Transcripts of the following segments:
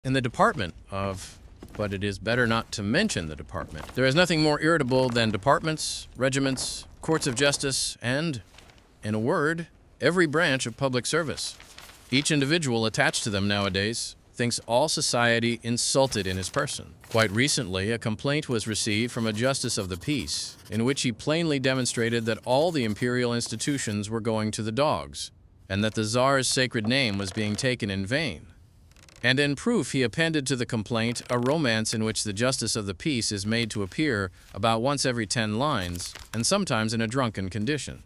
In the department of, but it is better not to mention the department. There is nothing more irritable than departments, regiments, courts of justice, and, in a word, every branch of public service. Each individual attached to them nowadays thinks all society insulted in his person. Quite recently, a complaint was received from a justice of the peace, in which he plainly demonstrated that all the imperial institutions were going to the dogs, and that the Tsar's sacred name was being taken in vain. And in proof, he appended to the complaint a romance in which the justice of the peace is made to appear about once every 10 lines, and sometimes in a drunken condition.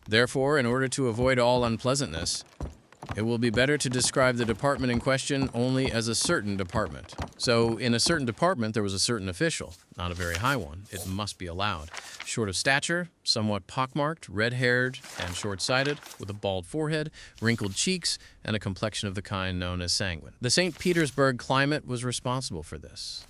Therefore, in order to avoid all unpleasantness, it will be better to describe the department in question only as a certain department. So, in a certain department, there was a certain official, not a very high one, it must be allowed, short of stature, somewhat pockmarked, red-haired, and short-sighted, with a bald forehead, wrinkled cheeks, and a complexion of the kind known as sanguine. The St. Petersburg climate was responsible for this.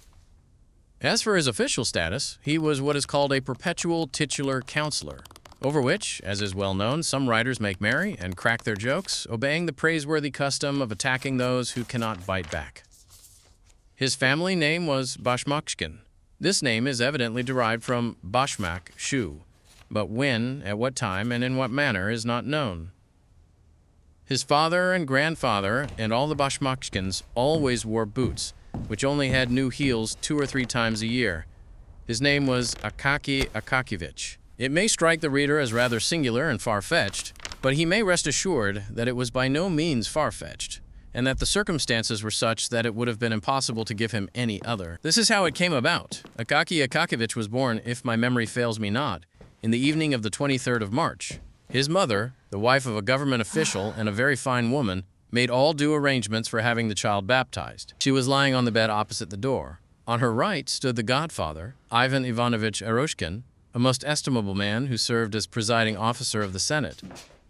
As for his official status, he was what is called a perpetual titular counselor, over which, as is well known, some writers make merry and crack their jokes, obeying the praiseworthy custom of attacking those who cannot bite back. His family name was Bashmakshkin. This name is evidently derived from bashmak, shoe, but when, at what time, and in what manner is not known. His father and grandfather and all the Bashmakshkins always wore boots, which only had new heels 2 or 3 times a year. His name was Akaki Akakievich. It may strike the reader as rather singular and far-fetched, but he may rest assured that it was by no means far-fetched, and that the circumstances were such that it would have been impossible to give him any other. This is how it came about. Akaki Akakievich was born, if my memory fails me not, in the evening of the 23rd of March. His mother, the wife of a government official and a very fine woman, made all due arrangements for having the child baptized. She was lying on the bed opposite the door. On her right stood the godfather, Ivan Ivanovich Eroshkin, a most estimable man who served as presiding officer of the Senate,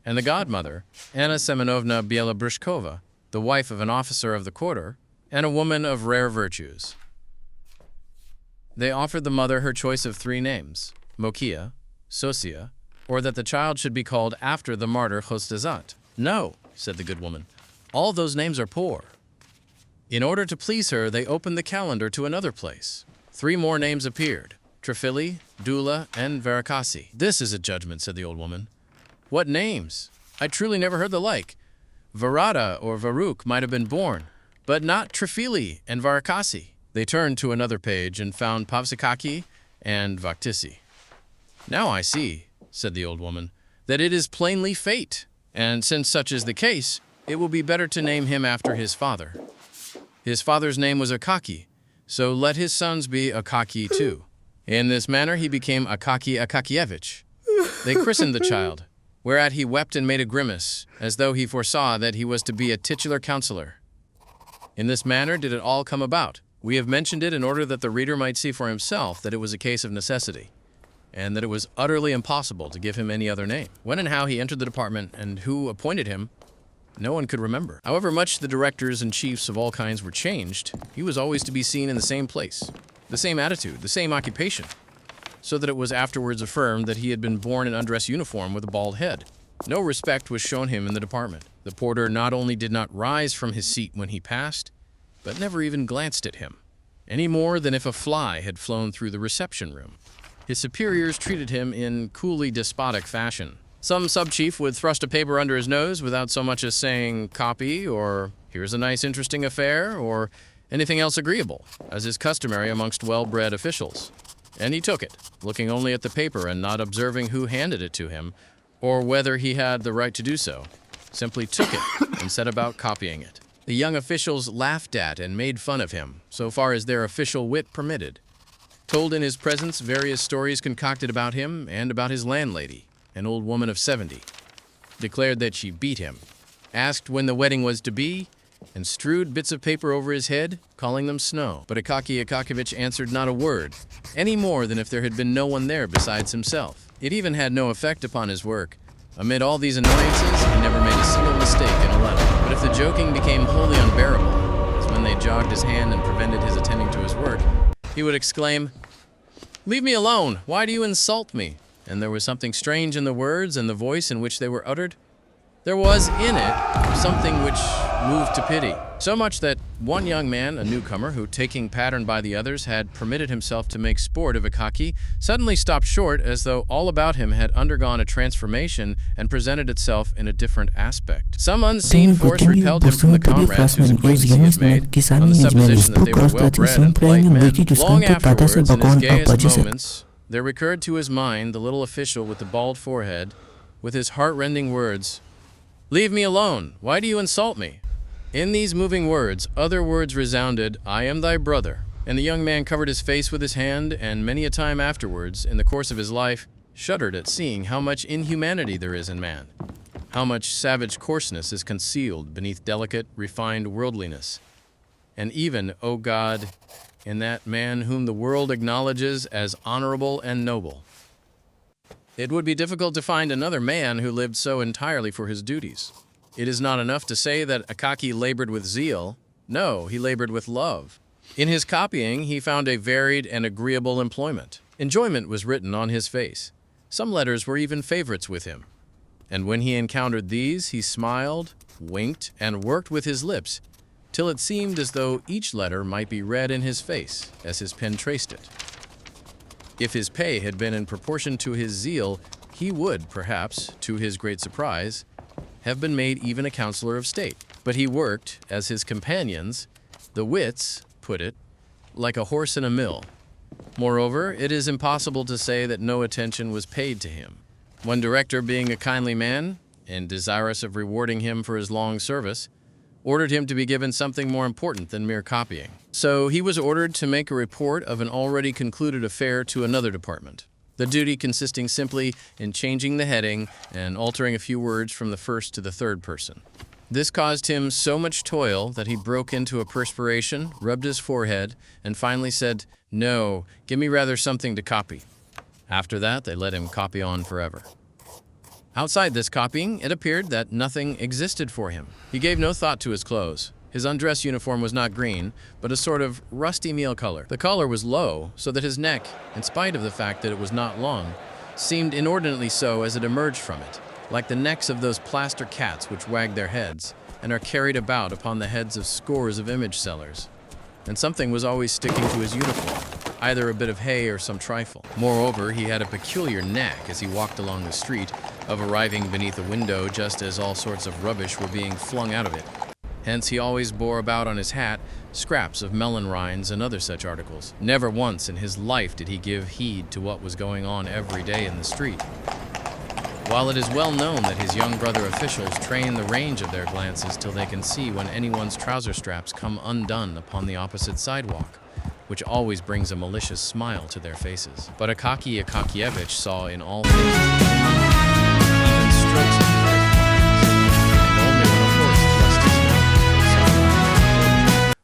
and the godmother, Anna Semenovna Bielobrushkova, the wife of an officer of the quarter, and a woman of rare virtues. They offered the mother her choice of 3 names, Mokia, Sosia, or that the child should be called after the martyr Hostazat. "No," said the good woman, "all those names are poor." In order to please her, they opened the calendar to another place. 3 more names appeared, Trifili, Dula, and Varakasi. "This is a judgment," said the old woman. "What names? I truly never heard the like. Varada or Varuk might have been born, but not Trifili and Varakasi." They turned to another page and found Pavsikaki and Vaktisi. "Now I see," said the old woman, "that it is plainly fate, and since such is the case, it will be better to name him after his father. His father's name was Akaki, so let his sons be Akaki too." In this manner he became Akaki Akakievich. They christened the child, whereat he wept and made a grimace, as though he foresaw that he was to be a titular counselor. In this manner did it all come about. We have mentioned it in order that the reader might see for himself that it was a case of necessity, and that it was utterly impossible to give him any other name. When and how he entered the department and who appointed him, no one could remember. However much the directors and chiefs of all kinds were changed, he was always to be seen in the same place, the same attitude, the same occupation, so that it was afterwards affirmed that he had been born in undress uniform with a bald head. No respect was shown him in the department. The porter not only did not rise from his seat when he passed, but never even glanced at him, any more than if a fly had flown through the reception room. His superiors treated him in coolly despotic fashion. Some sub-chief would thrust a paper under his nose without so much as saying "copy" or "here's a nice interesting affair" or anything else agreeable, as is customary amongst well-bred officials. And he took it, looking only at the paper and not observing who handed it to him, or whether he had the right to do so, simply took it and set about copying it. The young officials laughed at and made fun of him, so far as their official wit permitted, told in his presence various stories concocted about him and about his landlady, an old woman of 70, declared that she beat him, asked when the wedding was to be, and strewed bits of paper over his head, calling them snow. But Akaki Akakievich answered not a word, any more than if there had been no one there besides himself. It even had no effect upon his work. Amid all these annoyances, he never made a single mistake in a letter. But if the joking became wholly unbearable, as when they jogged his hand and prevented his attending to his work, he would exclaim, "Leave me alone! Why do you insult me?" And there was something strange in the words and the voice in which they were uttered. There was in it something which moved to pity. So much that one young man, a newcomer who, taking pattern by the others, had permitted himself to make sport of Akaki, suddenly stopped short as though all about him had undergone a transformation and presented itself in a different aspect. Some unseen force repelled him from the comrades whose acquaintance he had made, on the supposition that they were well-bred and polite men. Long afterwards, in his gayest moments, there recurred to his mind the little official with the bald forehead, with his heart-rending words, "Leave me alone! Why do you insult me?" In these moving words, other words resounded, "I am thy brother." And the young man covered his face with his hand, and many a time afterwards, in the course of his life, shuddered at seeing how much inhumanity there is in man, how much savage coarseness is concealed beneath delicate, refined worldliness, and even, O God, in that man whom the world acknowledges as honorable and noble. It would be difficult to find another man who lived so entirely for his duties. It is not enough to say that Akaki labored with zeal. No, he labored with love. In his copying, he found a varied and agreeable employment. Enjoyment was written on his face. Some letters were even favorites with him. And when he encountered these, he smiled, winked, and worked with his lips, till it seemed as though each letter might be read in his face as his pen traced it. If his pay had been in proportion to his zeal, he would, perhaps, to his great surprise, have been made even a counselor of state. But he worked, as his companions, the wits, put it, like a horse in a mill. Moreover, it is impossible to say that no attention was paid to him. One director, being a kindly man, and desirous of rewarding him for his long service, ordered him to be given something more important than mere copying. So he was ordered to make a report of an already concluded affair to another department, the duty consisting simply in changing the heading and altering a few words from the first to the third person. This caused him so much toil that he broke into a perspiration, rubbed his forehead, and finally said, "No, give me rather something to copy." After that, they let him copy on forever. Outside this copying, it appeared that nothing existed for him. He gave no thought to his clothes. His undress uniform was not green, but a sort of rusty meal color. The collar was low, so that his neck, in spite of the fact that it was not long, seemed inordinately so as it emerged from it, like the necks of those plaster cats which wag their heads and are carried about upon the heads of scores of image sellers. And something was always sticking to his uniform, either a bit of hay or some trifle. Moreover, he had a peculiar knack, as he walked along the street, of arriving beneath a window just as all sorts of rubbish were being flung out of it. Hence he always bore about on his hat scraps of melon rinds and other such articles. Never once in his life did he give heed to what was going on every day in the street. While it is well known that his young brother officials train the range of their glances till they can see when anyone's trouser straps come undone upon the opposite sidewalk, which always brings a malicious smile to their faces. But Akaki Akakievich saw in all things, even strokes of the earth, and only when a horse thrust his mouth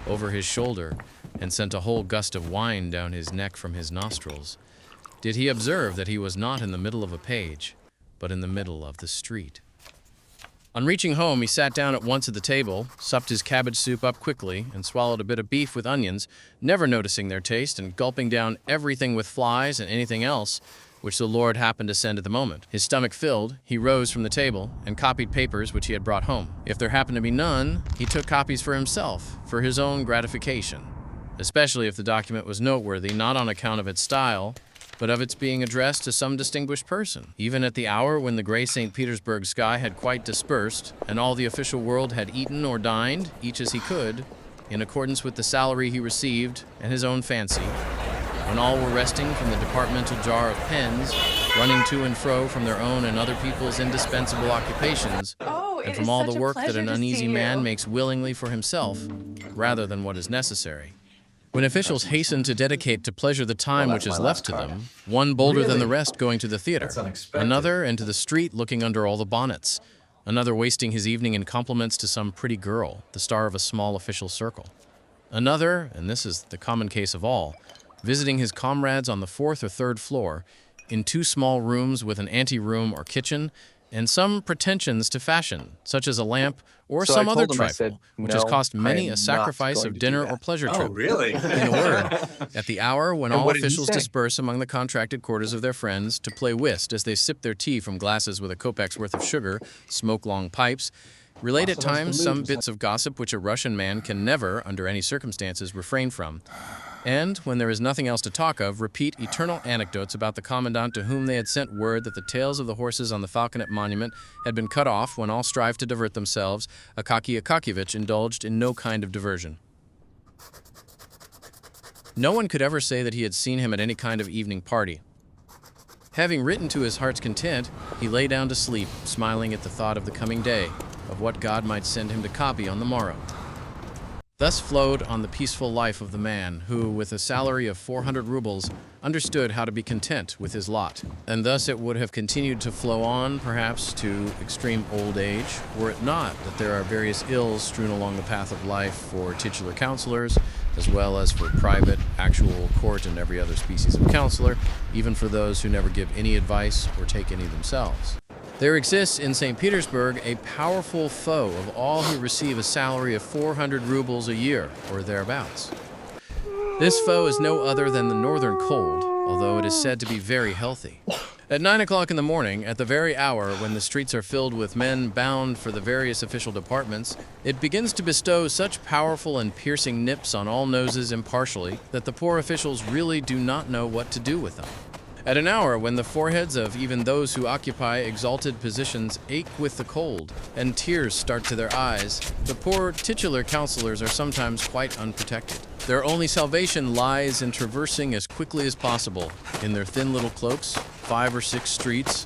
over his shoulder and sent a whole gust of wine down his neck from his nostrils, did he observe that he was not in the middle of a page, but in the middle of the street. On reaching home, he sat down at once at the table, supped his cabbage soup up quickly, and swallowed a bit of beef with onions, never noticing their taste, and gulping down everything with flies and anything else which the Lord happened to send at the moment. His stomach filled, he rose from the table and copied papers which he had brought home. If there happened to be none, he took copies for himself, for his own gratification, especially if the document was noteworthy, not on account of its style, but of its being addressed to some distinguished person. Even at the hour when the gray St. Petersburg sky had quite dispersed, and all the official world had eaten or dined, each as he could, in accordance with the salary he received and his own fancy, when all were resting from the departmental jar of pens, running to and fro from their own and other people's indispensable occupations, and from all the work that an uneasy man makes willingly for himself, rather than what is necessary. When officials hasten to dedicate to pleasure the time which is left to them, one bolder than the rest going to the theater, another into the street looking under all the bonnets, another wasting his evening in compliments to some pretty girl, the star of a small official circle, another, and this is the common case of all, visiting his comrades on the fourth or third floor, in two small rooms with an ante-room or kitchen, and some pretensions to fashion, such as a lamp or some other trifle, which has cost many a sacrifice of dinner or pleasure trip. Oh, really? In a word, at the hour when all officials disperse among the contracted quarters of their friends to play whist as they sip their tea from glasses with a kopek's worth of sugar, smoke long pipes, relate at times some bits of gossip which a Russian man can never, under any circumstances, refrain from, and, when there is nothing else to talk of, repeat eternal anecdotes about the commandant to whom they had sent word that the tails of the horses on the Falconet monument had been cut off when all strived to divert themselves. Akaky Akakievich indulged in no kind of diversion. No one could ever say that he had seen him at any kind of evening party. Having written to his heart's content, he lay down to sleep, smiling at the thought of the coming day, of what God might send him to copy on the morrow. Thus flowed on the peaceful life of the man who, with a salary of 400 rubles, understood how to be content with his lot. And thus it would have continued to flow on, perhaps, to extreme old age, were it not that there are various ills strewn along the path of life for titular counselors, as well as for private, actual court and every other species of counselor, even for those who never give any advice or take any themselves. There exists in St. Petersburg a powerful foe of all who receive a salary of 400 rubles a year, or thereabouts. This foe is no other than the northern cold, although it is said to be very healthy. At 9 o'clock in the morning, at the very hour when the streets are filled with men bound for the various official departments, it begins to bestow such powerful and piercing nips on all noses impartially that the poor officials really do not know what to do with them. At an hour when the foreheads of even those who occupy exalted positions ache with the cold, and tears start to their eyes, the poor titular counselors are sometimes quite unprotected. Their only salvation lies in traversing as quickly as possible, in their thin little cloaks, 5 or 6 streets,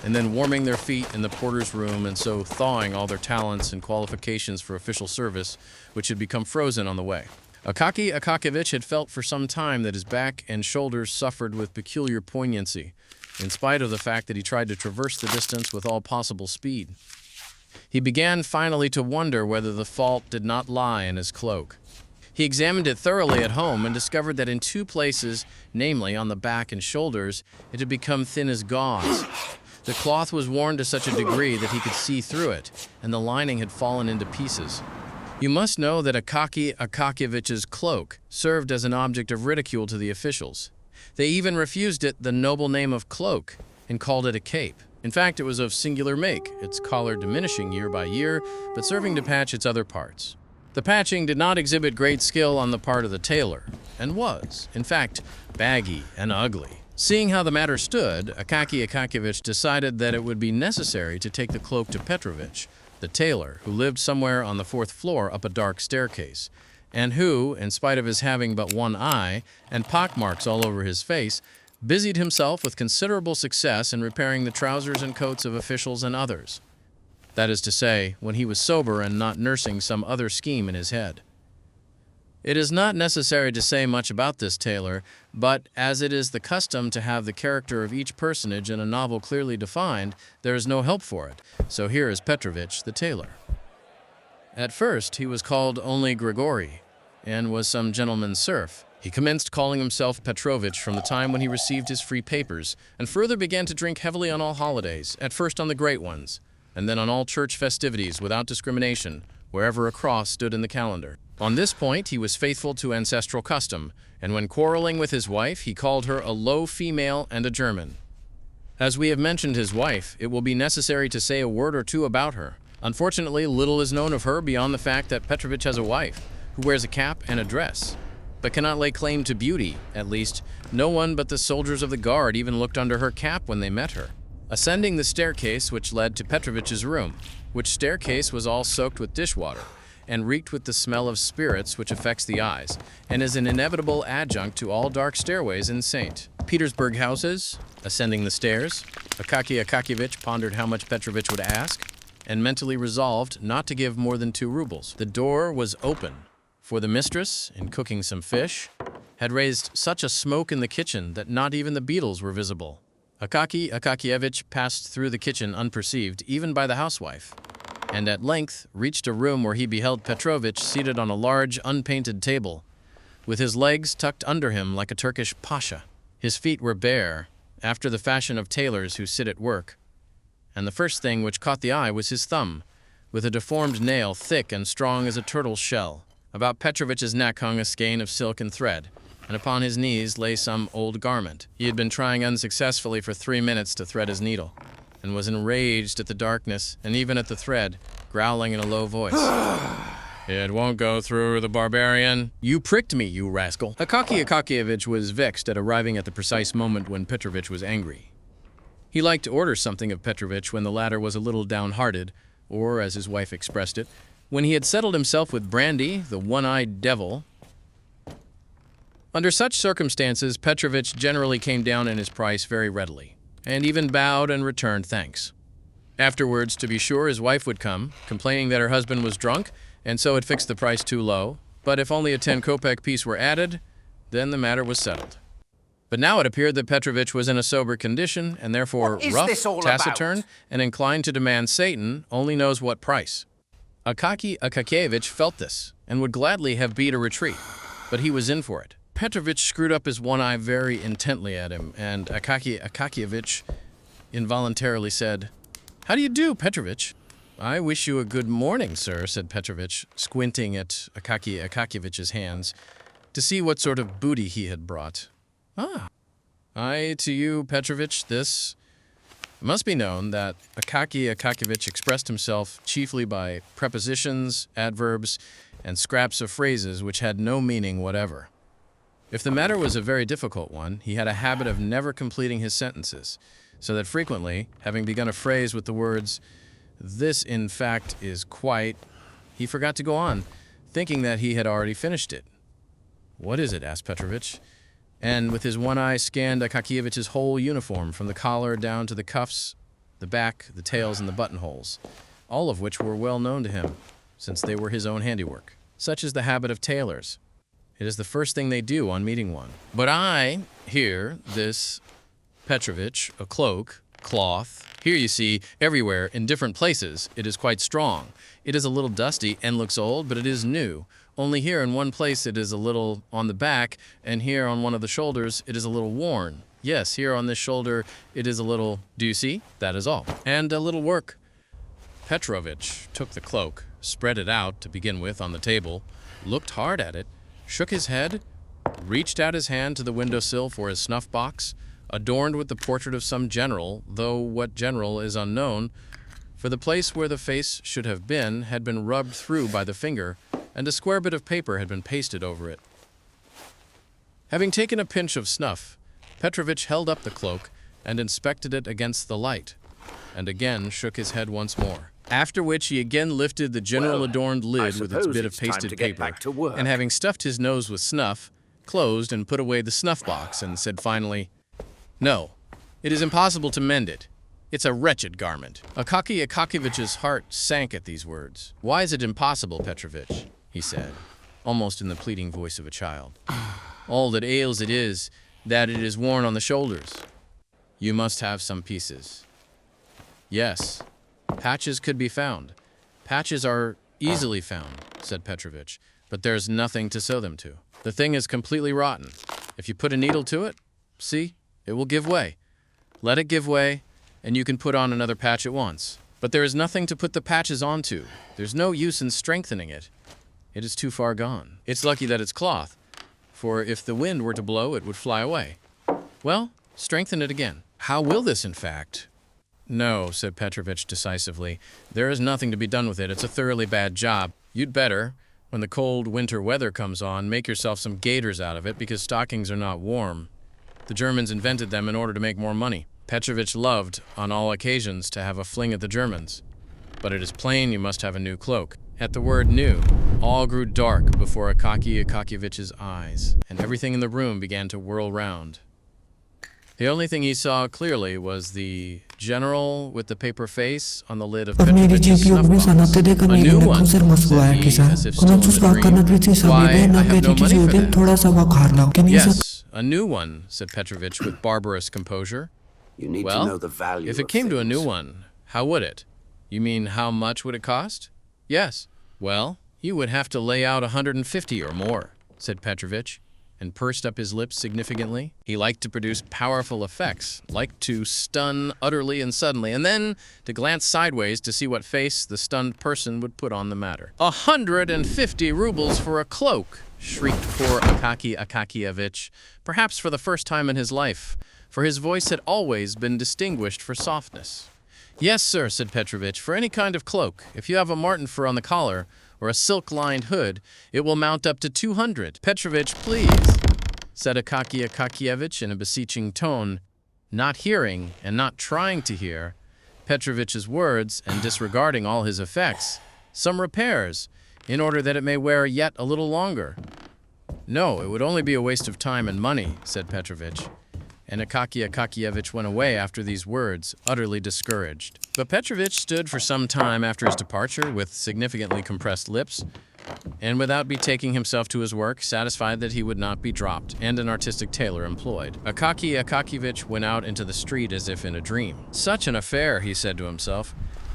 and then warming their feet in the porter's room and so thawing all their talents and qualifications for official service, which had become frozen on the way. Akaky Akakievich had felt for some time that his back and shoulders suffered with peculiar poignancy, in spite of the fact that he tried to traverse the distance with all possible speed. He began finally to wonder whether the fault did not lie in his cloak. He examined it thoroughly at home and discovered that in 2 places, namely on the back and shoulders, it had become thin as gauze. The cloth was worn to such a degree that he could see through it, and the lining had fallen into pieces. You must know that Akaky Akakievich's cloak served as an object of ridicule to the officials. They even refused it the noble name of cloak and called it a cape. In fact, it was of singular make, its collar diminishing year by year, but serving to patch its other parts. The patching did not exhibit great skill on the part of the tailor, and was, in fact, baggy and ugly. Seeing how the matter stood, Akaky Akakievich decided that it would be necessary to take the cloak to Petrovich, the tailor, who lived somewhere on the 4th floor up a dark staircase, and who, in spite of his having but one eye and pockmarks all over his face, busied himself with considerable success in repairing the trousers and coats of officials and others. That is to say, when he was sober and not nursing some other scheme in his head. It is not necessary to say much about this tailor, but as it is the custom to have the character of each personage in a novel clearly defined, there is no help for it. So here is Petrovich the tailor. At first he was called only Grigory, and was some gentleman's serf. He commenced calling himself Petrovich from the time when he received his free papers, and further began to drink heavily on all holidays, at first on the great ones, and then on all church festivities without discrimination, wherever a cross stood in the calendar. On this point he was faithful to ancestral custom, and when quarreling with his wife he called her a low female and a German. As we have mentioned his wife, it will be necessary to say a word or two about her. Unfortunately, little is known of her beyond the fact that Petrovich has a wife, who wears a cap and a dress, but cannot lay claim to beauty. At least, no one but the soldiers of the guard even looked under her cap when they met her. Ascending the staircase which led to Petrovich's room, which staircase was all soaked with dishwater, and reeked with the smell of spirits which affects the eyes, and is an inevitable adjunct to all dark stairways in St. Petersburg houses. Ascending the stairs, Akaky Akakievich pondered how much Petrovich would ask, and mentally resolved not to give more than 2 rubles. The door was open, for the mistress, in cooking some fish, had raised such a smoke in the kitchen that not even the beetles were visible. Akaky Akakievich passed through the kitchen unperceived, even by the housewife, and at length reached a room where he beheld Petrovich seated on a large, unpainted table, with his legs tucked under him like a Turkish pasha. His feet were bare, after the fashion of tailors who sit at work, and the first thing which caught the eye was his thumb, with a deformed nail thick and strong as a turtle's shell. About Petrovich's neck hung a skein of silk and thread, and upon his knees lay some old garment. He had been trying unsuccessfully for 3 minutes to thread his needle, and was enraged at the darkness and even at the thread, growling in a low voice. It won't go through, the barbarian. You pricked me, you rascal. Akaky Akakievich was vexed at arriving at the precise moment when Petrovich was angry. He liked to order something of Petrovich when the latter was a little downhearted, or, as his wife expressed it, when he had settled himself with Brandy, the one-eyed devil. Under such circumstances, Petrovich generally came down in his price very readily, and even bowed and returned thanks. Afterwards, to be sure, his wife would come, complaining that her husband was drunk, and so had fixed the price too low, but if only a 10-kopeck piece were added, then the matter was settled. But now it appeared that Petrovich was in a sober condition, and therefore rough, taciturn, and inclined to demand Satan only knows what price. Akaky Akakievich felt this, and would gladly have beat a retreat, but he was in for it. Petrovich screwed up his one eye very intently at him, and Akaky Akakievich involuntarily said, "How do you do, Petrovich?" "I wish you a good morning, sir," said Petrovich, squinting at Akaky Akakievich's hands to see what sort of booty he had brought. "Ah, I to you, Petrovich, this..." It must be known that Akaky Akakievich expressed himself chiefly by prepositions, adverbs, and scraps of phrases which had no meaning whatever. If the matter was a very difficult one, he had a habit of never completing his sentences, so that frequently, having begun a phrase with the words, "This, in fact, is quite," he forgot to go on, thinking that he had already finished it. "What is it?" asked Petrovich, and with his one eye scanned Akakievich's whole uniform from the collar down to the cuffs, the back, the tails, and the buttonholes, all of which were well known to him, since they were his own handiwork. Such is the habit of tailors. It is the first thing they do on meeting one. "But I, here, this, Petrovich, a cloak, cloth. Here you see, everywhere, in different places, it is quite strong. It is a little dusty and looks old, but it is new. Only here in one place it is a little on the back, and here on one of the shoulders it is a little worn. Yes, here on this shoulder it is a little, do you see? That is all. And a little work." Petrovich took the cloak, spread it out, to begin with, on the table, looked hard at it, shook his head, reached out his hand to the windowsill for his snuff-box, adorned with the portrait of some general, though what general is unknown, for the place where the face should have been had been rubbed through by the finger, and a square bit of paper had been pasted over it. Having taken a pinch of snuff, Petrovich held up the cloak and inspected it against the light, and again shook his head once more. After which he again lifted the general-adorned lid with its bit of pasted paper, and having stuffed his nose with snuff, closed and put away the snuff-box, and said finally, "No, it is impossible to mend it. It's a wretched garment." Akaky Akakievich's heart sank at these words. "Why is it impossible, Petrovich?" he said, almost in the pleading voice of a child. "All that ails it is that it is worn on the shoulders. You must have some pieces." "Yes, patches could be found. Patches are easily found," said Petrovich, "but there's nothing to sew them to. The thing is completely rotten. If you put a needle to it, see, it will give way. Let it give way, and you can put on another patch at once. But there is nothing to put the patches onto. There's no use in strengthening it. It is too far gone. It's lucky that it's cloth, for if the wind were to blow, it would fly away. Well, strengthen it again." "How will this, in fact?" "No," said Petrovich decisively. "There is nothing to be done with it. It's a thoroughly bad job. You'd better, when the cold winter weather comes on, make yourself some gaiters out of it, because stockings are not warm. The Germans invented them in order to make more money." Petrovich loved, on all occasions, to have a fling at the Germans. "But it is plain you must have a new cloak." At the word "new," all grew dark before Akaky Akakievich's eyes, and everything in the room began to whirl round. The only thing he saw clearly was the general with the paper face on the lid of Petrovich's snuff-box. "A new one," said he, as if still in a dream. "Why, I have no money for that." "Yes, a new one," said Petrovich with barbarous composure. You need to know the value if it came to a new one, how would it? You mean how much would it cost? Yes. Well, you would have to lay out 150 or more, said Petrovich, and pursed up his lips significantly. He liked to produce powerful effects, liked to stun utterly and suddenly, and then to glance sideways to see what face the stunned person would put on the matter. 150 rubles for a cloak, shrieked poor Akaky Akakievich, perhaps for the first time in his life, for his voice had always been distinguished for softness. Yes, sir, said Petrovich, for any kind of cloak. If you have a marten fur on the collar or a silk-lined hood, it will mount up to 200. Petrovich, please, said Akaky Akakievich in a beseeching tone, not hearing and not trying to hear Petrovich's words and disregarding all his effects. Some repairs, in order that it may wear yet a little longer. No, it would only be a waste of time and money, said Petrovich. And Akaky Akakievich went away after these words, utterly discouraged. But Petrovich stood for some time after his departure with significantly compressed lips, and without betaking himself to his work, satisfied that he would not be dropped, and an artistic tailor employed. Akaky Akakievich went out into the street as if in a dream. Such an affair, he said to himself.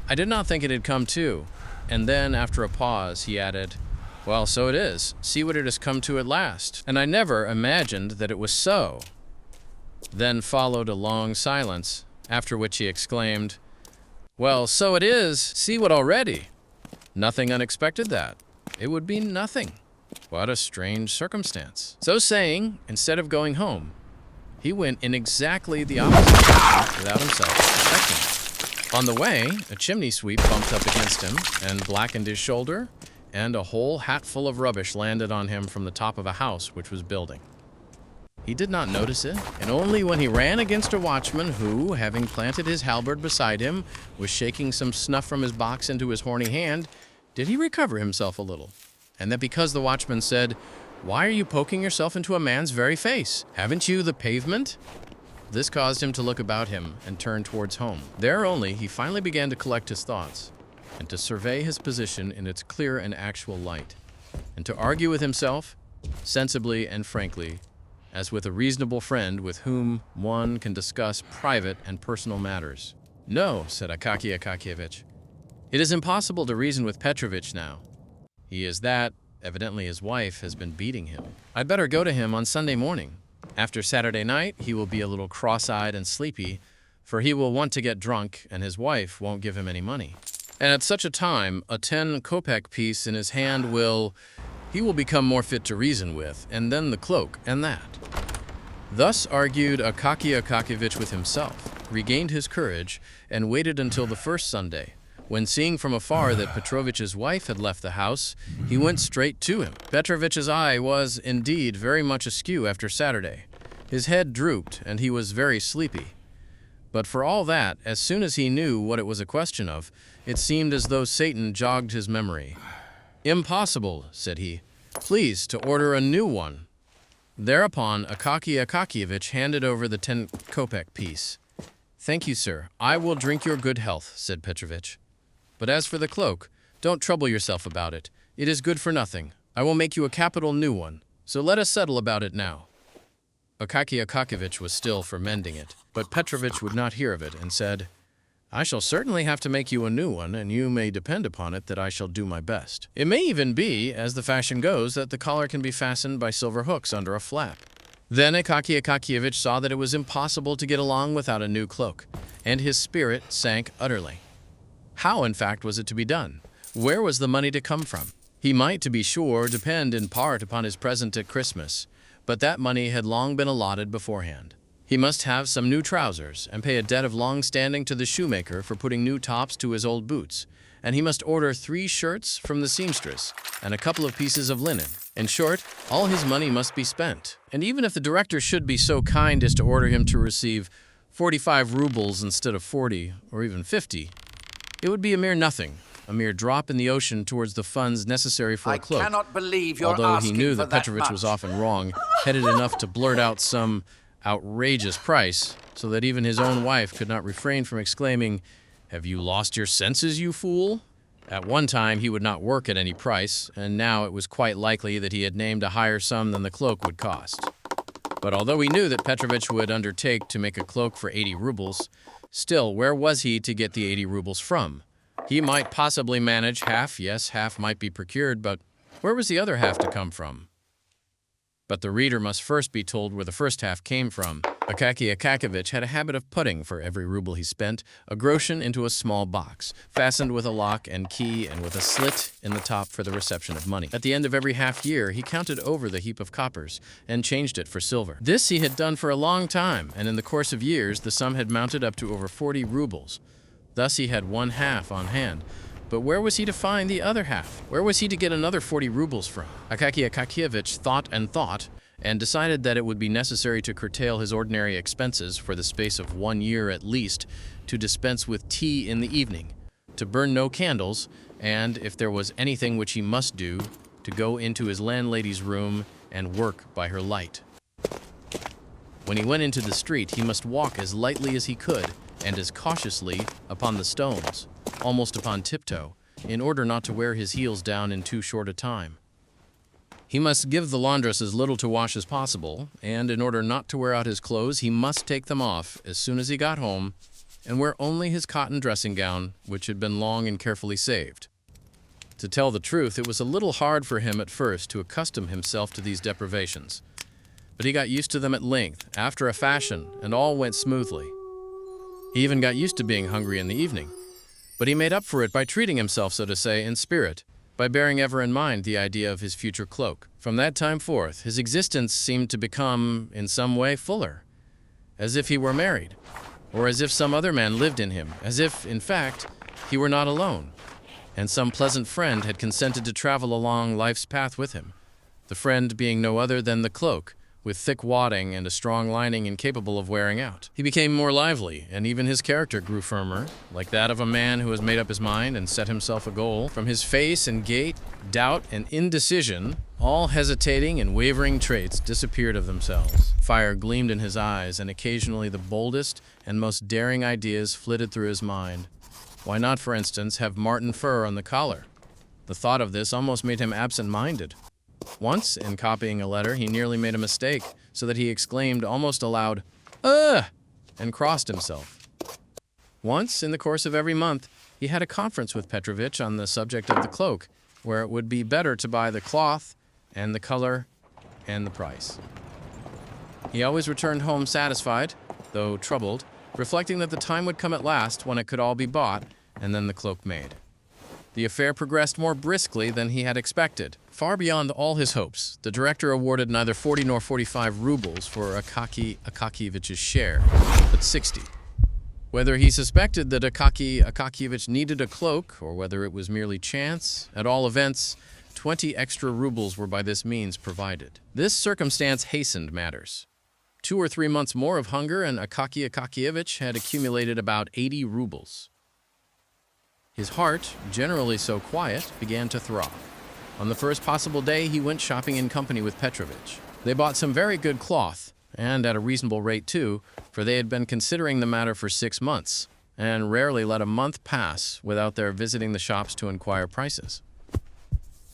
I did not think it had come to. And then, after a pause, he added, well, so it is. See what it has come to at last. And I never imagined that it was so. Then followed a long silence, after which he exclaimed, well, so it is. See what already. Nothing unexpected that. It would be nothing. What a strange circumstance. So saying, instead of going home, he went in exactly the opposite direction without himself suspecting. On the way, a chimney sweep bumped up against him and blackened his shoulder, and a whole hatful of rubbish landed on him from the top of a house which was building. He did not notice it, and only when he ran against a watchman who, having planted his halberd beside him, was shaking some snuff from his box into his horny hand, did he recover himself a little. And that because the watchman said, why are you poking yourself into a man's very face? Haven't you the pavement? This caused him to look about him and turn towards home. There only he finally began to collect his thoughts, and to survey his position in its clear and actual light, and to argue with himself, sensibly and frankly, as with a reasonable friend with whom one can discuss private and personal matters. No, said Akaky Akakievich. It is impossible to reason with Petrovich now. He is that. Evidently his wife has been beating him. I'd better go to him on Sunday morning. After Saturday night, he will be a little cross-eyed and sleepy, for he will want to get drunk, and his wife won't give him any money. And at such a time, a 10-kopeck piece in his hand he will become more fit to reason with, and then the cloak, and that. Thus argued Akaky Akakievich with himself, regained his courage, and waited until the first Sunday, when seeing from afar that Petrovich's wife had left the house, he went straight to him. Petrovich's eye was, indeed, very much askew after Saturday. His head drooped, and he was very sleepy. But for all that, as soon as he knew what it was a question of, it seemed as though Satan jogged his memory. Impossible, said he. Please to order a new one. Thereupon Akaky Akakievich handed over the 10-kopeck piece. Thank you, sir. I will drink your good health, said Petrovich. But as for the cloak, don't trouble yourself about it. It is good for nothing. I will make you a capital new one. So let us settle about it now. Akaky Akakievich was still for mending it, but Petrovich would not hear of it and said, I shall certainly have to make you a new one, and you may depend upon it that I shall do my best. It may even be, as the fashion goes, that the collar can be fastened by silver hooks under a flap. Then Akaky Akakievich saw that it was impossible to get along without a new cloak, and his spirit sank utterly. How, in fact, was it to be done? Where was the money to come from? He might, to be sure, depend in part upon his present at Christmas, but that money had long been allotted beforehand. He must have some new trousers, and pay a debt of long standing to the shoemaker for putting new tops to his old boots, and he must order 3 shirts from the seamstress, and a couple of pieces of linen. In short, all his money must be spent, and even if the director should be so kind as to order him to receive 45 rubles instead of 40, or even 50, it would be a mere nothing, a mere drop in the ocean towards the funds necessary for a cloak. I cannot believe you're although he asking knew for that Petrovich was often wrong, headed enough to blurt out some outrageous price, so that even his own wife could not refrain from exclaiming, Have you lost your senses, you fool? At one time he would not work at any price, and now it was quite likely that he had named a higher sum than the cloak would cost. But although he knew that Petrovich would undertake to make a cloak for 80 rubles, still, where was he to get the 80 rubles from? He might possibly manage half, yes, half might be procured, but where was the other half to come from? But the reader must first be told where the first half came from. Akaky Akakievich had a habit of putting, for every ruble he spent, a groschen into a small box, fastened with a lock and key and with a slit in the top for the reception of money. At the end of every half year, he counted over the heap of coppers and changed it for silver. This he had done for a long time, and in the course of years, the sum had mounted up to over 40 rubles. Thus he had one half on hand. But where was he to find the other half? Where was he to get another 40 rubles from? Akaky Akakievich thought, and decided that it would be necessary to curtail his ordinary expenses for the space of 1 year at least, to dispense with tea in the evening, to burn no candles, and, if there was anything which he must do, to go into his landlady's room and work by her light. When he went into the street, he must walk as lightly as he could, and as cautiously upon the stones, almost upon tiptoe, in order not to wear his heels down in too short a time. He must give the laundress as little to wash as possible, and in order not to wear out his clothes, he must take them off as soon as he got home, and wear only his cotton dressing gown, which had been long and carefully saved. To tell the truth, it was a little hard for him at first to accustom himself to these deprivations, but he got used to them at length, after a fashion, and all went smoothly. He even got used to being hungry in the evening, but he made up for it by treating himself, so to say, in spirit, by bearing ever in mind the idea of his future cloak. From that time forth, his existence seemed to become, in some way, fuller, as if he were married, or as if some other man lived in him, as if, in fact, he were not alone, and some pleasant friend had consented to travel along life's path with him, the friend being no other than the cloak, with thick wadding and a strong lining incapable of wearing out. He became more lively, and even his character grew firmer, like that of a man who has made up his mind and set himself a goal. From his face and gait, doubt and indecision, all hesitating and wavering traits disappeared of themselves. Fire gleamed in his eyes, and occasionally the boldest and most daring ideas flitted through his mind. Why not, for instance, have marten fur on the collar? The thought of this almost made him absent-minded. Once, in copying a letter, he nearly made a mistake, so that he exclaimed almost aloud, "Ugh!" and crossed himself. Once, in the course of every month, he had a conference with Petrovich on the subject of the cloak, where it would be better to buy the cloth, and the color, and the price. He always returned home satisfied, though troubled, reflecting that the time would come at last when it could all be bought, and then the cloak made. The affair progressed more briskly than he had expected. Far beyond all his hopes, the director awarded neither 40 nor 45 rubles for Akaky Akakievich's share, but 60. Whether he suspected that Akaky Akakievich needed a cloak, or whether it was merely chance, at all events, 20 extra rubles were by this means provided. This circumstance hastened matters. 2 or 3 months more of hunger, and Akaky Akakievich had accumulated about 80 rubles. His heart, generally so quiet, began to throb. On the first possible day, he went shopping in company with Petrovich. They bought some very good cloth, and at a reasonable rate too, for they had been considering the matter for 6 months, and rarely let a month pass without their visiting the shops to inquire prices.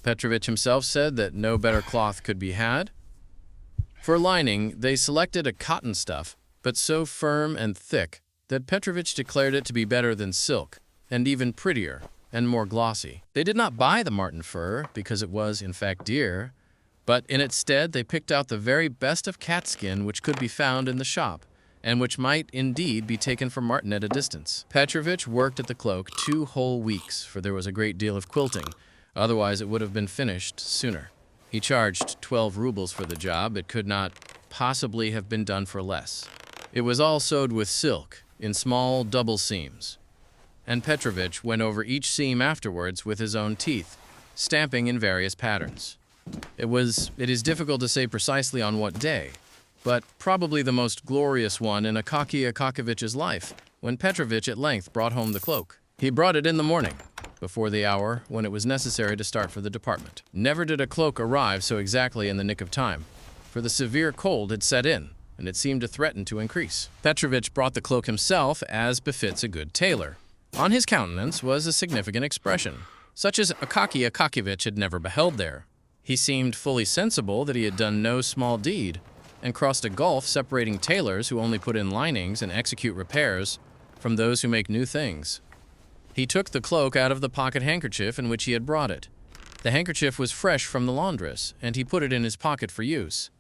Petrovich himself said that no better cloth could be had. For lining, they selected a cotton stuff, but so firm and thick that Petrovich declared it to be better than silk, and even prettier and more glossy. They did not buy the marten fur because it was, in fact, dear, but in its stead they picked out the very best of catskin which could be found in the shop, and which might, indeed, be taken for marten at a distance. Petrovich worked at the cloak 2 whole weeks, for there was a great deal of quilting, otherwise it would have been finished sooner. He charged 12 rubles for the job. It could not possibly have been done for less. It was all sewed with silk, in small double seams, and Petrovich went over each seam afterwards with his own teeth, stamping in various patterns. It is difficult to say precisely on what day, but probably the most glorious one in Akaky Akakievich's life, when Petrovich at length brought home the cloak. He brought it in the morning, before the hour when it was necessary to start for the department. Never did a cloak arrive so exactly in the nick of time, for the severe cold had set in, and it seemed to threaten to increase. Petrovich brought the cloak himself, as befits a good tailor. On his countenance was a significant expression, such as Akaky Akakievich had never beheld there. He seemed fully sensible that he had done no small deed, and crossed a gulf separating tailors who only put in linings and execute repairs from those who make new things. He took the cloak out of the pocket handkerchief in which he had brought it. The handkerchief was fresh from the laundress, and he put it in his pocket for use.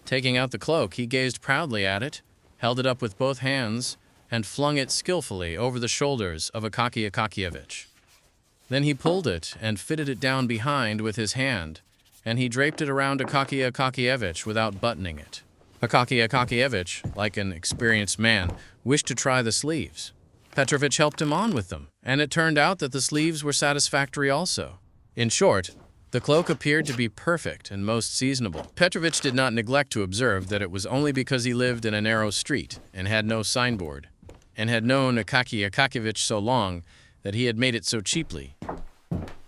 Taking out the cloak, he gazed proudly at it, held it up with both hands, and flung it skillfully over the shoulders of Akaky Akakievich. Then he pulled it and fitted it down behind with his hand, and he draped it around Akaky Akakievich without buttoning it. Akaky Akakievich, like an experienced man, wished to try the sleeves. Petrovich helped him on with them, and it turned out that the sleeves were satisfactory also. In short, the cloak appeared to be perfect and most seasonable. Petrovich did not neglect to observe that it was only because he lived in a narrow street and had no signboard, and had known Akaky Akakievich so long that he had made it so cheaply,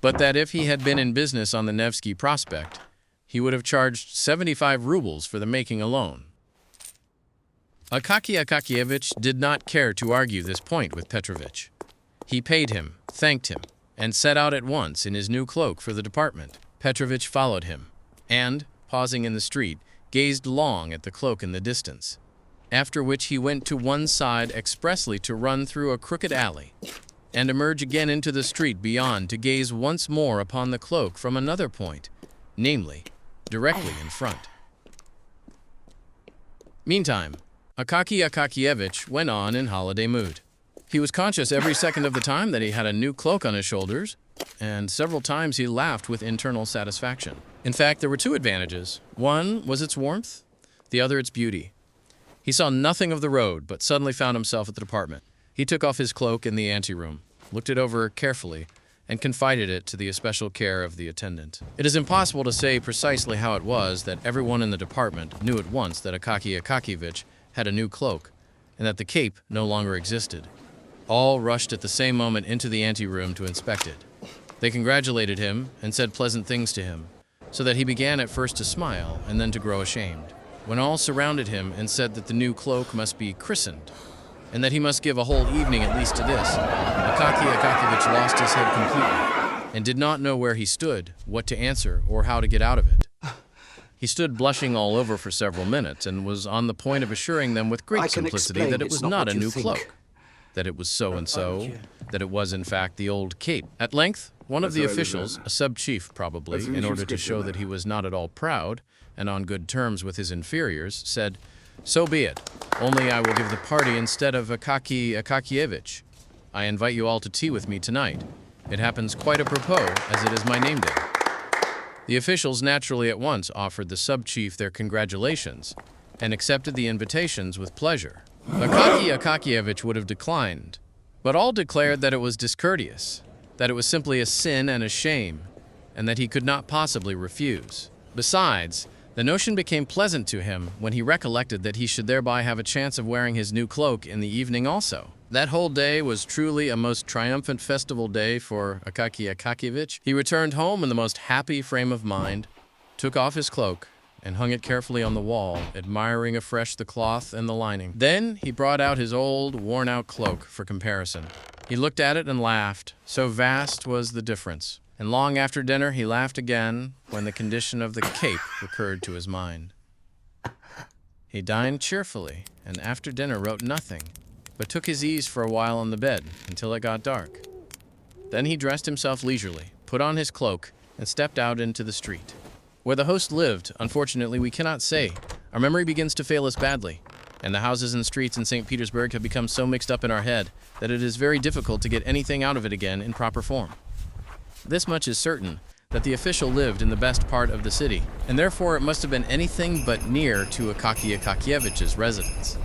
but that if he had been in business on the Nevsky Prospect, he would have charged 75 rubles for the making alone. Akaky Akakievich did not care to argue this point with Petrovich. He paid him, thanked him, and set out at once in his new cloak for the department. Petrovich followed him, and, pausing in the street, gazed long at the cloak in the distance, after which he went to one side expressly to run through a crooked alley, and emerge again into the street beyond to gaze once more upon the cloak from another point, namely, directly in front. Meantime, Akaky Akakievich went on in holiday mood. He was conscious every second of the time that he had a new cloak on his shoulders, and several times he laughed with internal satisfaction. In fact, there were two advantages. One was its warmth, the other its beauty. He saw nothing of the road, but suddenly found himself at the department. He took off his cloak in the anteroom, looked it over carefully, and confided it to the especial care of the attendant. It is impossible to say precisely how it was that everyone in the department knew at once that Akaky Akakievich had a new cloak, and that the cape no longer existed. All rushed at the same moment into the anteroom to inspect it. They congratulated him and said pleasant things to him, so that he began at first to smile and then to grow ashamed. When all surrounded him and said that the new cloak must be christened, and that he must give a whole evening at least to this, Akaky Akakievich lost his head completely, and did not know where he stood, what to answer, or how to get out of it. He stood blushing all over for several minutes, and was on the point of assuring them with great simplicity that it was not a new cloak, that it was so-and-so, that it was in fact the old cape. At length, one of the officials, a sub-chief probably, in order to show that he was not at all proud, and on good terms with his inferiors, said, "So be it, only I will give the party instead of Akaky Akakievich. I invite you all to tea with me tonight. It happens quite apropos, as it is my name day." The officials naturally at once offered the sub-chief their congratulations, and accepted the invitations with pleasure. Akaky Akakievich would have declined, but all declared that it was discourteous, that it was simply a sin and a shame, and that he could not possibly refuse. Besides, the notion became pleasant to him when he recollected that he should thereby have a chance of wearing his new cloak in the evening also. That whole day was truly a most triumphant festival day for Akaky Akakievich. He returned home in the most happy frame of mind, took off his cloak, and hung it carefully on the wall, admiring afresh the cloth and the lining. Then he brought out his old, worn-out cloak for comparison. He looked at it and laughed, so vast was the difference. And long after dinner he laughed again when the condition of the cape recurred to his mind. He dined cheerfully, and after dinner wrote nothing, but took his ease for a while on the bed until it got dark. Then he dressed himself leisurely, put on his cloak, and stepped out into the street. Where the host lived, unfortunately, we cannot say. Our memory begins to fail us badly, and the houses and streets in St. Petersburg have become so mixed up in our head that it is very difficult to get anything out of it again in proper form. This much is certain, that the official lived in the best part of the city, and therefore it must have been anything but near to Akaky Akakievich's residence.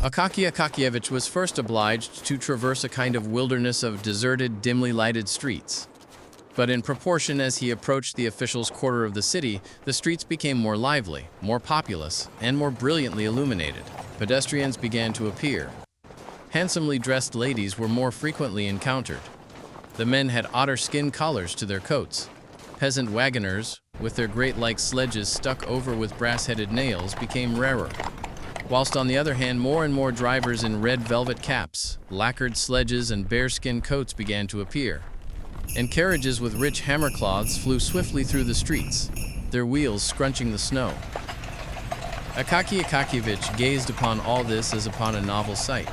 Akaky Akakievich was first obliged to traverse a kind of wilderness of deserted, dimly lighted streets. But in proportion as he approached the official's quarter of the city, the streets became more lively, more populous, and more brilliantly illuminated. Pedestrians began to appear. Handsomely dressed ladies were more frequently encountered. The men had otter-skin collars to their coats. Peasant wagoners, with their grate-like sledges stuck over with brass-headed nails, became rarer. Whilst on the other hand, more and more drivers in red velvet caps, lacquered sledges, and bearskin coats began to appear. And carriages with rich hammercloths flew swiftly through the streets, their wheels scrunching the snow. Akaky Akakievich gazed upon all this as upon a novel sight.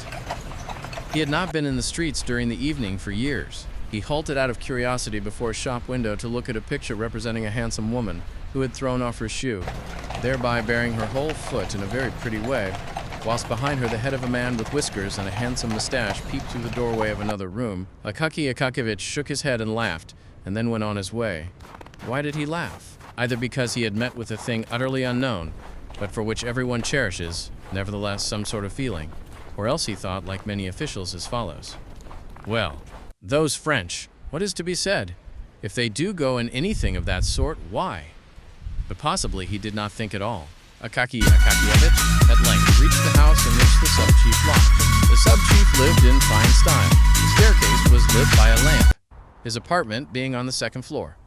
He had not been in the streets during the evening for years. He halted out of curiosity before a shop window to look at a picture representing a handsome woman who had thrown off her shoe, thereby baring her whole foot in a very pretty way, whilst behind her the head of a man with whiskers and a handsome mustache peeped through the doorway of another room. Akaky Akakievich shook his head and laughed, and then went on his way. Why did he laugh? Either because he had met with a thing utterly unknown, but for which everyone cherishes, nevertheless, some sort of feeling, or else he thought, like many officials, as follows: "Well, those French, what is to be said? If they do go in anything of that sort, why?" But possibly he did not think at all. Akaky Akakievich at length reached the house in which the sub-chief lodged. The sub-chief lived in fine style. The staircase was lit by a lamp, his apartment being on the second floor.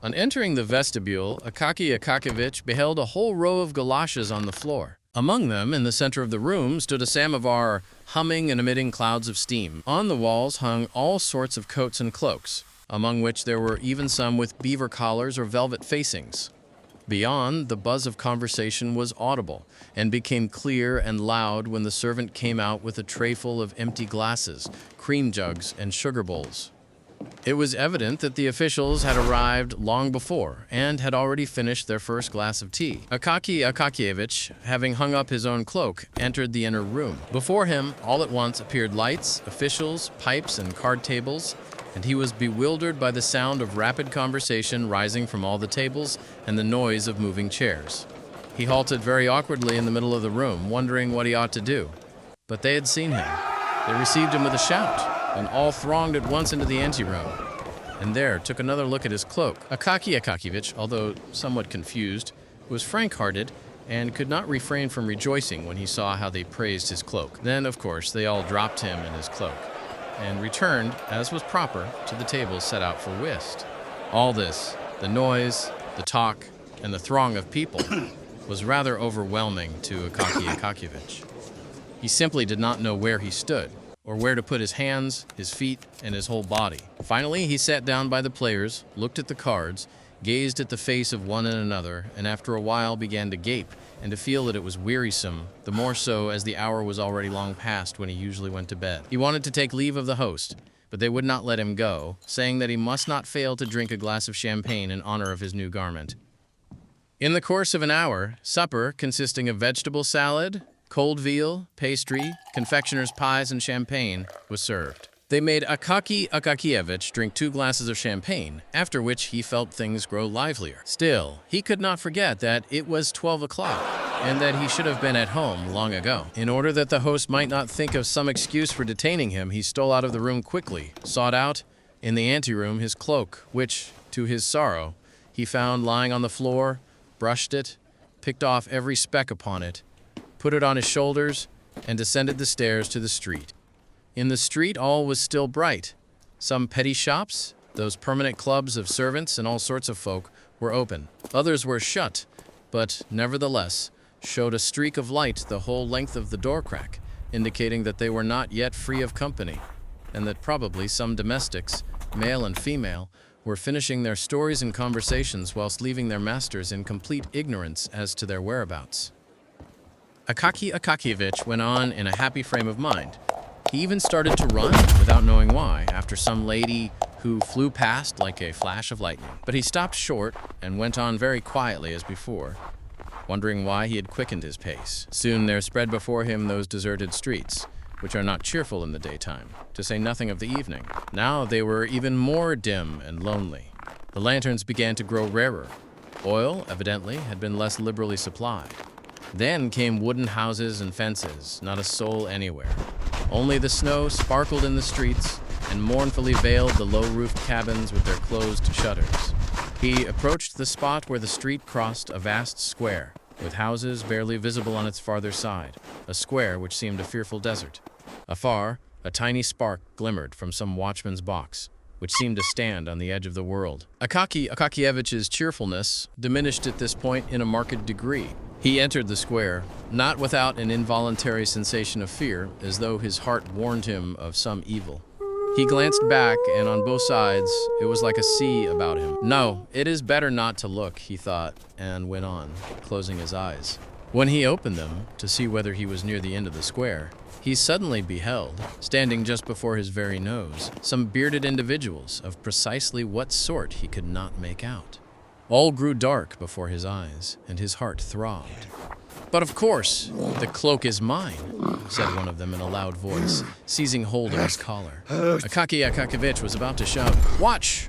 On entering the vestibule, Akaky Akakievich beheld a whole row of galoshes on the floor. Among them, in the center of the room, stood a samovar, humming and emitting clouds of steam. On the walls hung all sorts of coats and cloaks, among which there were even some with beaver collars or velvet facings. Beyond, the buzz of conversation was audible, and became clear and loud when the servant came out with a trayful of empty glasses, cream jugs, and sugar bowls. It was evident that the officials had arrived long before and had already finished their first glass of tea. Akaky Akakievich, having hung up his own cloak, entered the inner room. Before him, all at once appeared lights, officials, pipes, and card tables, and he was bewildered by the sound of rapid conversation rising from all the tables and the noise of moving chairs. He halted very awkwardly in the middle of the room, wondering what he ought to do. But they had seen him. They received him with a shout, and all thronged at once into the anteroom, and there took another look at his cloak. Akaky Akakievich, although somewhat confused, was frank-hearted and could not refrain from rejoicing when he saw how they praised his cloak. Then, of course, they all dropped him and his cloak, and returned, as was proper, to the tables set out for whist. All this, the noise, the talk, and the throng of people, was rather overwhelming to Akaky Akakievich. He simply did not know where he stood, or where to put his hands, his feet, and his whole body. Finally, he sat down by the players, looked at the cards, gazed at the face of one and another, and after a while began to gape and to feel that it was wearisome, the more so as the hour was already long past when he usually went to bed. He wanted to take leave of the host, but they would not let him go, saying that he must not fail to drink a glass of champagne in honor of his new garment. In the course of an hour, supper, consisting of vegetable salad, cold veal, pastry, confectioner's pies, and champagne, was served. They made Akaky Akakievich drink 2 glasses of champagne, after which he felt things grow livelier. Still, he could not forget that it was 12 o'clock, and that he should have been at home long ago. In order that the host might not think of some excuse for detaining him, he stole out of the room quickly, sought out, in the anteroom, his cloak, which, to his sorrow, he found lying on the floor, brushed it, picked off every speck upon it, put it on his shoulders, and descended the stairs to the street. In the street all was still bright. Some petty shops, those permanent clubs of servants and all sorts of folk, were open. Others were shut, but nevertheless showed a streak of light the whole length of the door crack, indicating that they were not yet free of company, and that probably some domestics, male and female, were finishing their stories and conversations whilst leaving their masters in complete ignorance as to their whereabouts. Akaky Akakievich went on in a happy frame of mind. He even started to run, without knowing why, after some lady who flew past like a flash of lightning. But he stopped short and went on very quietly as before, wondering why he had quickened his pace. Soon there spread before him those deserted streets, which are not cheerful in the daytime, to say nothing of the evening. Now they were even more dim and lonely. The lanterns began to grow rarer. Oil, evidently, had been less liberally supplied. Then came wooden houses and fences, not a soul anywhere. Only the snow sparkled in the streets and mournfully veiled the low-roofed cabins with their closed shutters. He approached the spot where the street crossed a vast square, with houses barely visible on its farther side, a square which seemed a fearful desert. Afar, a tiny spark glimmered from some watchman's box, which seemed to stand on the edge of the world. Akaky Akakievich's cheerfulness diminished at this point in a marked degree. He entered the square, not without an involuntary sensation of fear, as though his heart warned him of some evil. He glanced back, and on both sides, it was like a sea about him. No, it is better not to look, he thought, and went on, closing his eyes. When he opened them, to see whether he was near the end of the square, he suddenly beheld, standing just before his very nose, some bearded individuals of precisely what sort he could not make out. All grew dark before his eyes, and his heart throbbed. "But of course, the cloak is mine," said one of them in a loud voice, seizing hold of his collar. Akaky Akakievich was about to shout, "Watch!"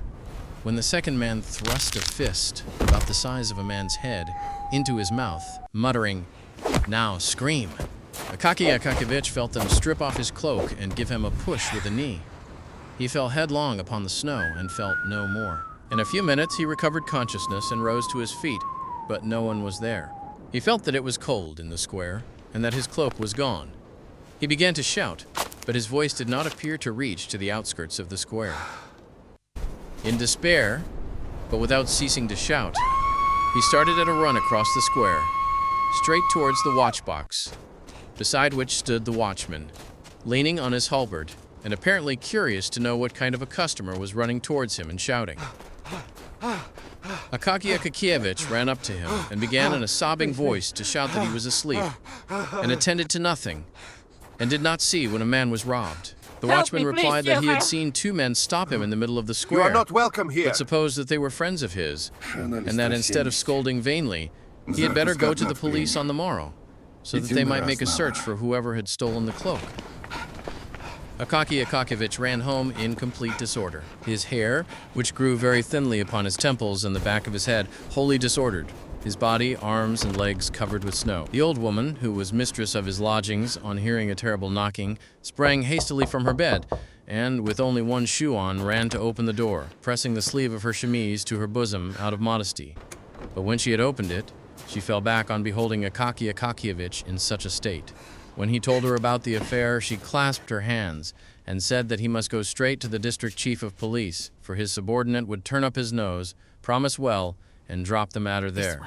when the second man thrust a fist, about the size of a man's head, into his mouth, muttering, "Now scream." Akaky Akakiyevich felt them strip off his cloak and give him a push with a knee. He fell headlong upon the snow and felt no more. In a few minutes, he recovered consciousness and rose to his feet, but no one was there. He felt that it was cold in the square and that his cloak was gone. He began to shout, but his voice did not appear to reach to the outskirts of the square. In despair, but without ceasing to shout, he started at a run across the square, straight towards the watchbox, beside which stood the watchman, leaning on his halberd and apparently curious to know what kind of a customer was running towards him and shouting. Akaky Akakiyevich ran up to him and began in a sobbing voice to shout that he was asleep and attended to nothing and did not see when a man was robbed. The watchman replied that he had seen two men stop him in the middle of the square, You are not welcome here. but supposed that they were friends of his, and that instead of scolding vainly, he had better go to the police on the morrow, so that they might make a search for whoever had stolen the cloak. Akaky Akakiyevich ran home in complete disorder. His hair, which grew very thinly upon his temples and the back of his head, wholly disordered. His body, arms, and legs covered with snow. The old woman, who was mistress of his lodgings, on hearing a terrible knocking, sprang hastily from her bed, and, with only one shoe on, ran to open the door, pressing the sleeve of her chemise to her bosom out of modesty. But when she had opened it, she fell back on beholding Akaky Akakiyevich in such a state. When he told her about the affair, she clasped her hands and said that he must go straight to the district chief of police, for his subordinate would turn up his nose, promise well, and drop the matter there.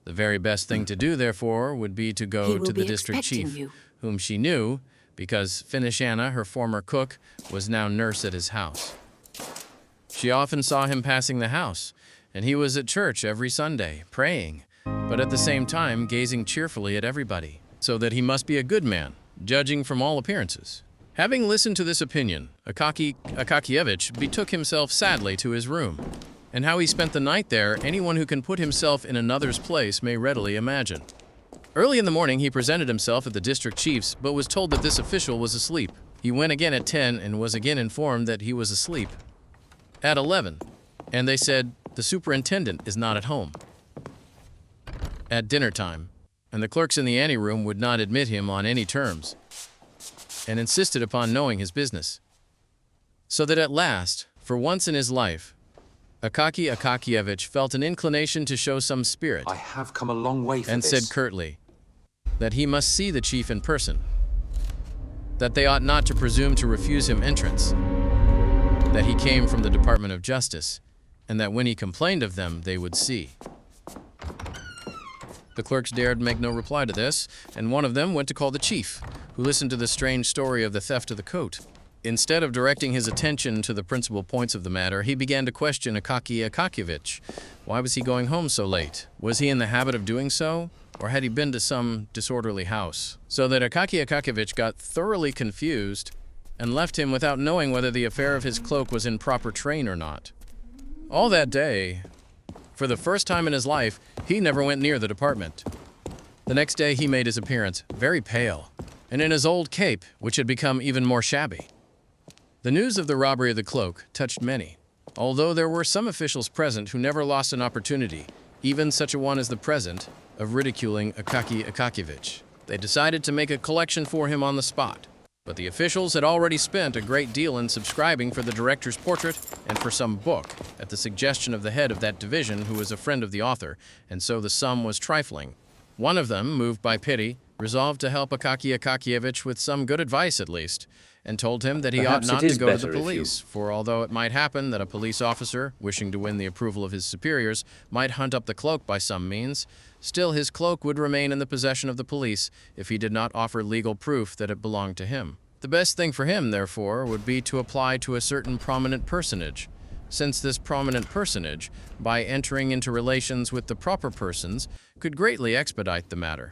The very best thing to do, therefore, would be to go to the district chief, whom she knew, because Finnish Anna, her former cook, was now nurse at his house. She often saw him passing the house, and he was at church every Sunday, praying, but at the same time gazing cheerfully at everybody, so that he must be a good man, judging from all appearances. Having listened to this opinion, Akaky Akakiyevich betook himself sadly to his room. And how he spent the night there, anyone who can put himself in another's place may readily imagine. Early in the morning, he presented himself at the district chief's, but was told that this official was asleep. He went again at 10 and was again informed that he was asleep at 11, and they said, the superintendent is not at home. At dinner time, and the clerks in the anteroom would not admit him on any terms, and insisted upon knowing his business. So that at last, for once in his life, Akaky Akakiyevich felt an inclination to show some spirit. I have come a long way for and this. said curtly that he must see the chief in person, that they ought not to presume to refuse him entrance, that he came from the Department of Justice, and that when he complained of them, they would see. The clerks dared make no reply to this, and one of them went to call the chief, who listened to the strange story of the theft of the coat. Instead of directing his attention to the principal points of the matter, he began to question Akaky Akakiyevich. Why was he going home so late? Was he in the habit of doing so? Or had he been to some disorderly house? So that Akaky Akakiyevich got thoroughly confused and left him without knowing whether the affair of his cloak was in proper train or not. All that day, for the first time in his life, he never went near the department. The next day he made his appearance, very pale, and in his old cape, which had become even more shabby. The news of the robbery of the cloak touched many, although there were some officials present who never lost an opportunity, even such a one as the present, of ridiculing Akaky Akakiyevich. They decided to make a collection for him on the spot, but the officials had already spent a great deal in subscribing for the director's portrait and for some book, at the suggestion of the head of that division who was a friend of the author, and so the sum was trifling. One of them, moved by pity, resolved to help Akaky Akakiyevich with some good advice at least, and told him that he ought not to go to the police, for although it might happen that a police officer, wishing to win the approval of his superiors, might hunt up the cloak by some means, still his cloak would remain in the possession of the police if he did not offer legal proof that it belonged to him. The best thing for him, therefore, would be to apply to a certain prominent personage, since this prominent personage, by entering into relations with the proper persons, could greatly expedite the matter.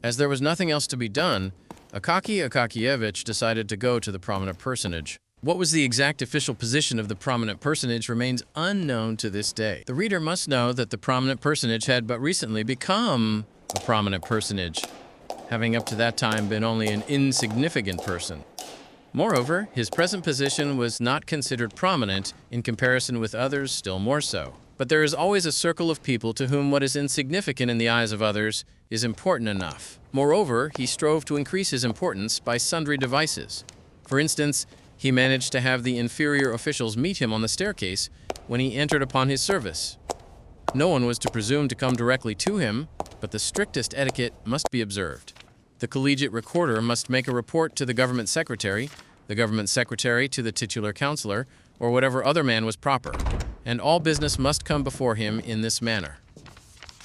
As there was nothing else to be done, Akaky Akakiyevich decided to go to the prominent personage. What was the exact official position of the prominent personage remains unknown to this day. The reader must know that the prominent personage had but recently become a prominent personage, having up to that time been only an insignificant person. Moreover, his present position was not considered prominent in comparison with others still more so. But there is always a circle of people to whom what is insignificant in the eyes of others is important enough. Moreover, he strove to increase his importance by sundry devices. For instance, he managed to have the inferior officials meet him on the staircase when he entered upon his service. No one was to presume to come directly to him, but the strictest etiquette must be observed. The collegiate recorder must make a report to the government secretary to the titular counselor, or whatever other man was proper, and all business must come before him in this manner.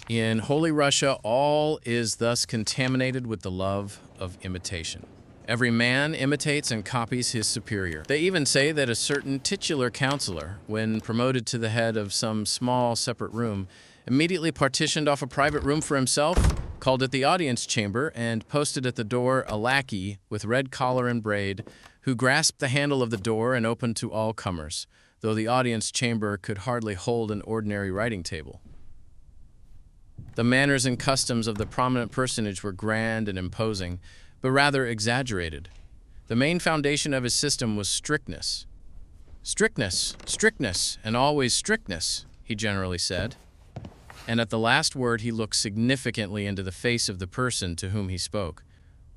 In Holy Russia, all is thus contaminated with the love of imitation. Every man imitates and copies his superior. They even say that a certain titular counselor, when promoted to the head of some small separate room, immediately partitioned off a private room for himself, called it the audience chamber, and posted at the door a lackey with red collar and braid, who grasped the handle of the door and opened to all comers, though the audience chamber could hardly hold an ordinary writing table. The manners and customs of the prominent personage were grand and imposing, but rather exaggerated. The main foundation of his system was strictness. Strictness, strictness, and always strictness, he generally said. And at the last word he looked significantly into the face of the person to whom he spoke.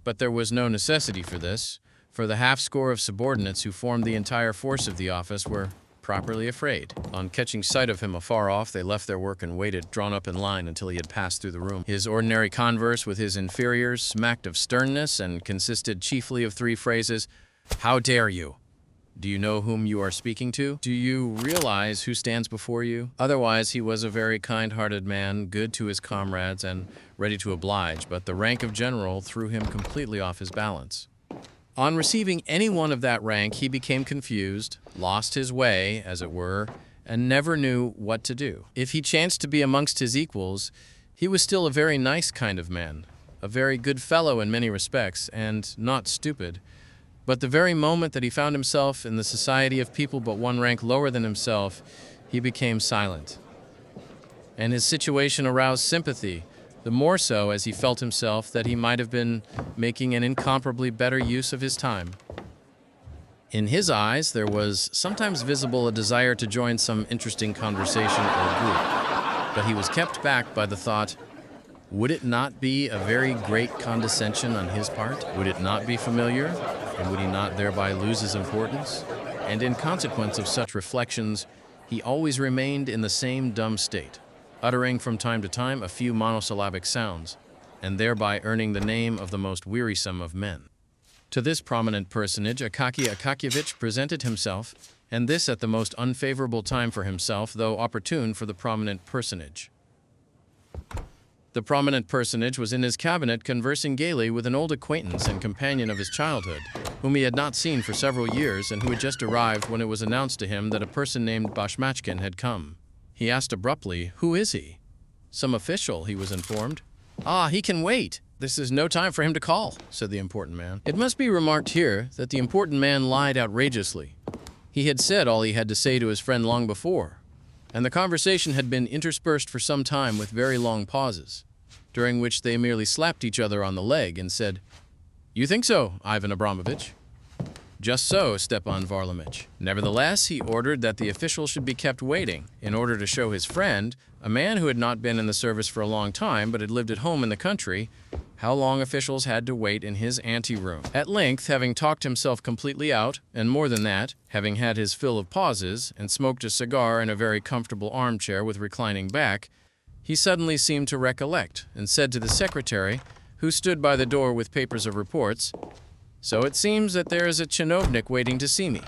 But there was no necessity for this, for the half-score of subordinates who formed the entire force of the office were properly afraid. On catching sight of him afar off, they left their work and waited, drawn up in line, until he had passed through the room. His ordinary converse with his inferiors smacked of sternness and consisted chiefly of three phrases: "How dare you?" "Do you know whom you are speaking to?" "Do you realize who stands before you?" Otherwise, he was a very kind-hearted man, good to his comrades and ready to oblige, but the rank of general threw him completely off his balance. On receiving any one of that rank, he became confused, lost his way, as it were, and never knew what to do. If he chanced to be amongst his equals, he was still a very nice kind of man, a very good fellow in many respects, and not stupid. But the very moment that he found himself in the society of people but one rank lower than himself, he became silent. And his situation aroused sympathy, the more so as he felt himself that he might have been making an incomparably better use of his time. In his eyes, there was sometimes visible a desire to join some interesting conversation or group, but he was kept back by the thought, would it not be a very great condescension on his part? Would it not be familiar? And would he not thereby lose his importance? And in consequence of such reflections, he always remained in the same dumb state, uttering from time to time a few monosyllabic sounds, and thereby earning the name of the most wearisome of men. To this prominent personage, Akaky Akakievich presented himself, and this at the most unfavorable time for himself, though opportune for the prominent personage. The prominent personage was in his cabinet conversing gaily with an old acquaintance and companion of his childhood, whom he had not seen for several years and who had just arrived when it was announced to him that a person named Bashmachkin had come. He asked abruptly, "Who is he?" "Some official," he was informed. "Ah, he can wait. This is no time for him to call," said the important man. It must be remarked here that the important man lied outrageously. He had said all he had to say to his friend long before, and the conversation had been interspersed for some time with very long pauses, during which they merely slapped each other on the leg and said, "You think so, Ivan Abramovich?" "Just so, Stepan Varlamich." Nevertheless, he ordered that the official should be kept waiting, in order to show his friend, a man who had not been in the service for a long time but had lived at home in the country, how long officials had to wait in his ante-room. At length, having talked himself completely out, and more than that, having had his fill of pauses, and smoked a cigar in a very comfortable armchair with reclining back, he suddenly seemed to recollect, and said to the secretary, who stood by the door with papers of reports, "So it seems that there is a chinovnik waiting to see me.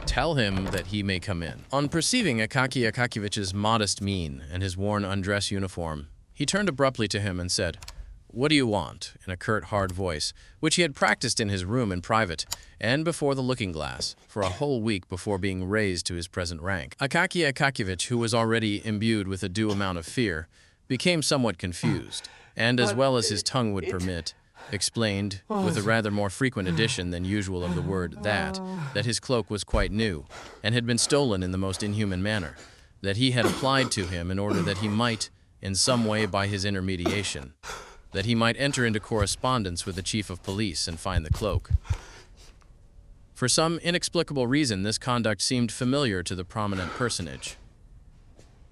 Tell him that he may come in." On perceiving Akaky Akakievich's modest mien and his worn undress uniform, he turned abruptly to him and said, "What do you want?" in a curt, hard voice, which he had practiced in his room in private and before the looking-glass for a whole week before being raised to his present rank. Akaky Akakievich, who was already imbued with a due amount of fear, became somewhat confused, and as well as his tongue would permit, explained, with a rather more frequent addition than usual of the word that his cloak was quite new, and had been stolen in the most inhuman manner, that he had applied to him in order that he might, in some way by his intermediation, that he might enter into correspondence with the chief of police and find the cloak. For some inexplicable reason, this conduct seemed familiar to the prominent personage.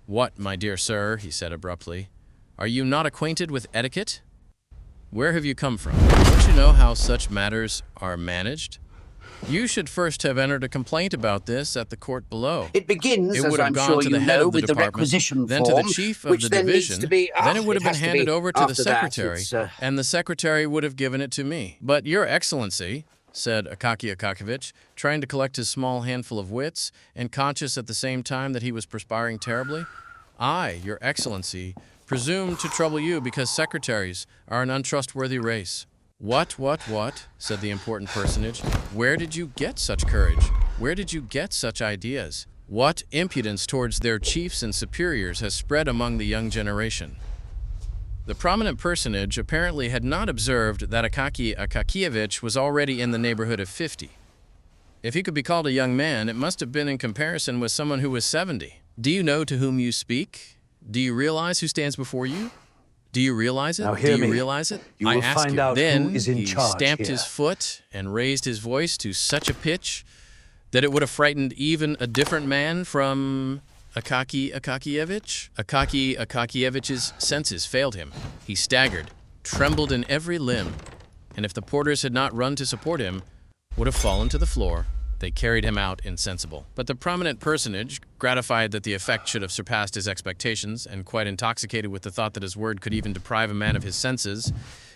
"What, my dear sir," he said abruptly, Are you not acquainted with etiquette? Where have you come from? Don't you know how such matters are managed? You should first have entered a complaint about this at the court below. It begins, It as would have I'm gone sure to you the head know, of the with the department, requisition then to form, the chief of which the then needs division, to be, then it would it have been has to handed be over to the after that, secretary, it's, and the secretary would have given it to me. But Your Excellency, said Akaky Akakevich, trying to collect his small handful of wits and conscious at the same time that he was perspiring terribly, I, Your Excellency, presume to trouble you because secretaries are an untrustworthy race. What, said the important personage. Where did you get such courage? Where did you get such ideas? What impudence towards their chiefs and superiors has spread among the young generation? The prominent personage apparently had not observed that Akaky Akakievich was already in the neighborhood of 50. If he could be called a young man, it must have been in comparison with someone who was 70. Do you know to whom you speak? Do you realize who stands before you? Do you realize it? Now hear Do you me. realize it? You I will ask find you. out Then who is in he charge stamped here. his foot and raised his voice to such a pitch that it would have frightened even a different man from Akaky Akakievich. Akaky Akakievich's senses failed him. He staggered, trembled in every limb, and if the porters had not run to support him, would have fallen to the floor. They carried him out insensible. But the prominent personage, gratified that the effect should have surpassed his expectations, and quite intoxicated with the thought that his word could even deprive a man of his senses,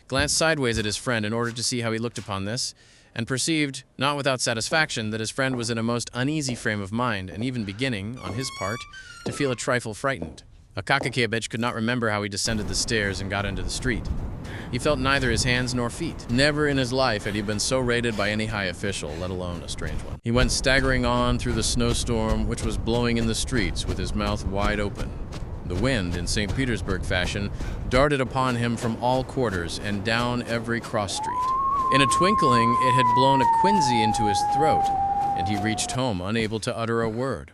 glanced sideways at his friend in order to see how he looked upon this, and perceived, not without satisfaction, that his friend was in a most uneasy frame of mind, and even beginning, on his part, to feel a trifle frightened. Akakakevich could not remember how he descended the stairs and got into the street. He felt neither his hands nor feet. Never in his life had he been so rated by any high official, let alone a strange one. He went staggering on through the snowstorm which was blowing in the streets with his mouth wide open. The wind, in St. Petersburg fashion, darted upon him from all quarters and down every cross street. In a twinkling, it had blown a quinsy into his throat, and he reached home unable to utter a word.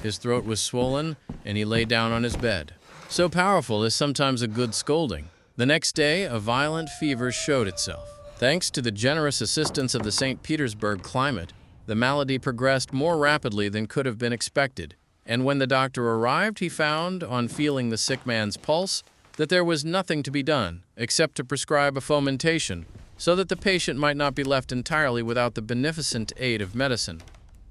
His throat was swollen, and he lay down on his bed. So powerful is sometimes a good scolding. The next day, a violent fever showed itself. Thanks to the generous assistance of the St. Petersburg climate, the malady progressed more rapidly than could have been expected, and when the doctor arrived, he found, on feeling the sick man's pulse, that there was nothing to be done except to prescribe a fomentation, so that the patient might not be left entirely without the beneficent aid of medicine.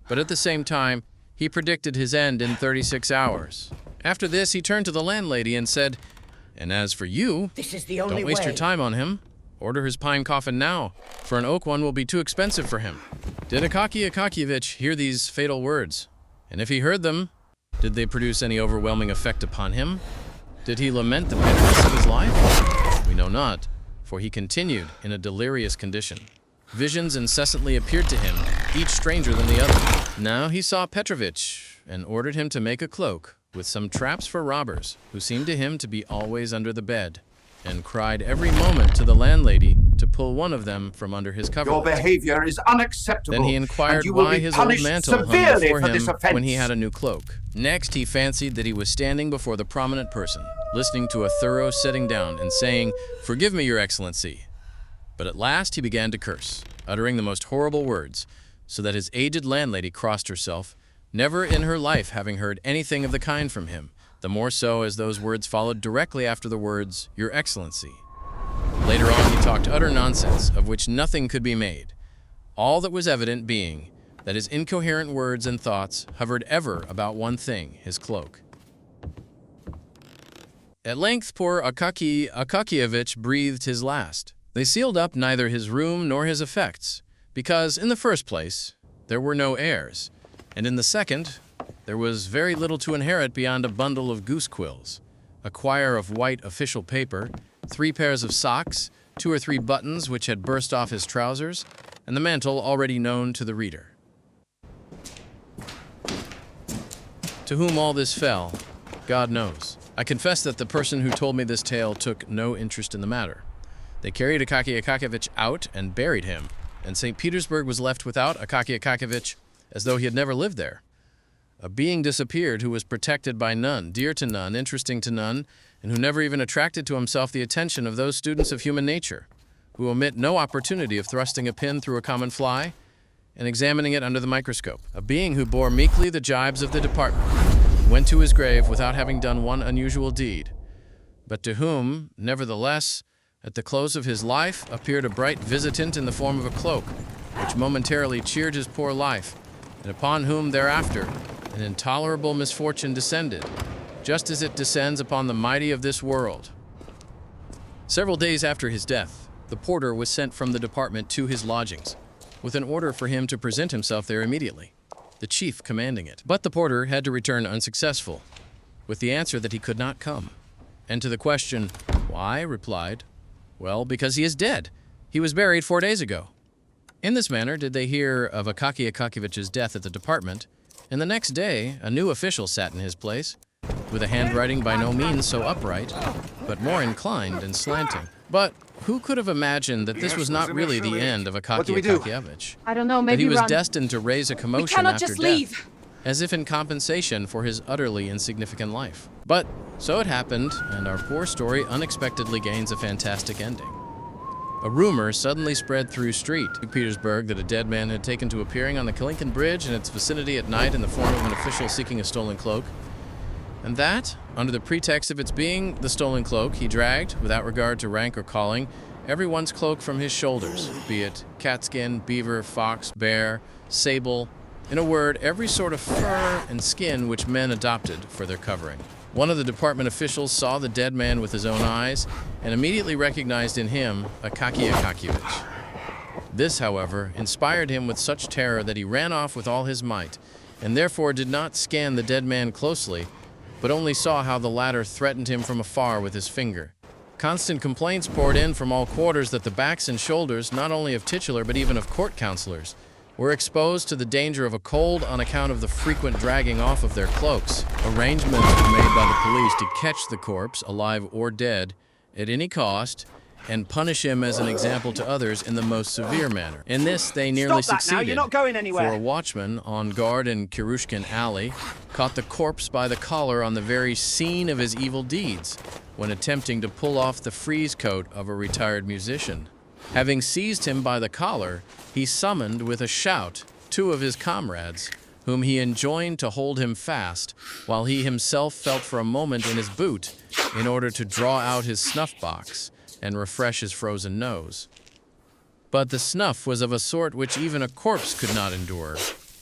But at the same time, he predicted his end in 36 hours. After this, he turned to the landlady and said, "And as for you, This is the only don't waste way. your time on him. Order his pine coffin now, for an oak one will be too expensive for him." Did Akaky Akakievich hear these fatal words? And if he heard them, did they produce any overwhelming effect upon him? Did he lament the bitterness of his life? We know not, for he continued in a delirious condition. Visions incessantly appeared to him, each stranger than the other. Now he saw Petrovich and ordered him to make a cloak with some traps for robbers, who seemed to him to be always under the bed, and cried every moment to the landlady to pull one of them from under his coverlet. Your behavior is unacceptable. Then he and inquired you will why be his old punished mantle hung severely before for him this offense. when he had a new cloak. Next, he fancied that he was standing before the prominent person, listening to a thorough sitting down and saying, "Forgive me, Your Excellency." But at last he began to curse, uttering the most horrible words, so that his aged landlady crossed herself, never in her life having heard anything of the kind from him, the more so as those words followed directly after the words, "Your Excellency." Later on, he talked utter nonsense, of which nothing could be made, all that was evident being that his incoherent words and thoughts hovered ever about one thing, his cloak. At length, poor Akaky Akakievich breathed his last. They sealed up neither his room nor his effects, because, in the first place, there were no heirs, and in the second, there was very little to inherit beyond a bundle of goose quills, a quire of white official paper, 3 pairs of socks, 2 or 3 buttons which had burst off his trousers, and the mantle already known to the reader. To whom all this fell, God knows. I confess that the person who told me this tale took no interest in the matter. They carried Akaky Akakevich out and buried him, and St. Petersburg was left without Akaky Akakevich as though he had never lived there. A being disappeared who was protected by none, dear to none, interesting to none, and who never even attracted to himself the attention of those students of human nature, who omit no opportunity of thrusting a pin through a common fly and examining it under the microscope. A being who bore meekly the gibes of the department, and went to his grave without having done one unusual deed, but to whom, nevertheless, at the close of his life, appeared a bright visitant in the form of a cloak, which momentarily cheered his poor life, and upon whom thereafter an intolerable misfortune descended, just as it descends upon the mighty of this world. Several days after his death, the porter was sent from the department to his lodgings, with an order for him to present himself there immediately, the chief commanding it. But the porter had to return unsuccessful, with the answer that he could not come. And to the question, why, replied, well, because he is dead. He was buried 4 days ago. In this manner did they hear of Akaky Akakiyevich's death at the department, and the next day a new official sat in his place, with a handwriting by no means so upright, but more inclined and slanting. But who could have imagined that this was not really the end of Akaky Akakiyevich? I don't know, That maybe he was run. destined to raise a We commotion cannot after just death, leave. as if in compensation for his utterly insignificant life. But so it happened, and our poor story unexpectedly gains a fantastic ending. A rumor suddenly spread through St. Petersburg that a dead man had taken to appearing on the Kalinkin Bridge and its vicinity at night in the form of an official seeking a stolen cloak, and that, under the pretext of its being the stolen cloak, he dragged, without regard to rank or calling, everyone's cloak from his shoulders, be it catskin, beaver, fox, bear, sable, in a word, every sort of fur and skin which men adopted for their covering. One of the department officials saw the dead man with his own eyes and immediately recognized in him Akaky Akakiyevich. This, however, inspired him with such terror that he ran off with all his might, and therefore did not scan the dead man closely, but only saw how the latter threatened him from afar with his finger. Constant complaints poured in from all quarters that the backs and shoulders, not only of titular but even of court councilors, were exposed to the danger of a cold on account of the frequent dragging off of their cloaks. Arrangements were made by the police to catch the corpse, alive or dead, at any cost, and punish him as an example to others in the most severe manner. In this, they nearly Stop that now, succeeded. you're not going anywhere. For a watchman on guard in Kirushkin Alley caught the corpse by the collar on the very scene of his evil deeds when attempting to pull off the frieze coat of a retired musician. Having seized him by the collar, he summoned with a shout 2 of his comrades, whom he enjoined to hold him fast, while he himself felt for a moment in his boot in order to draw out his snuff box and refresh his frozen nose. But the snuff was of a sort which even a corpse could not endure.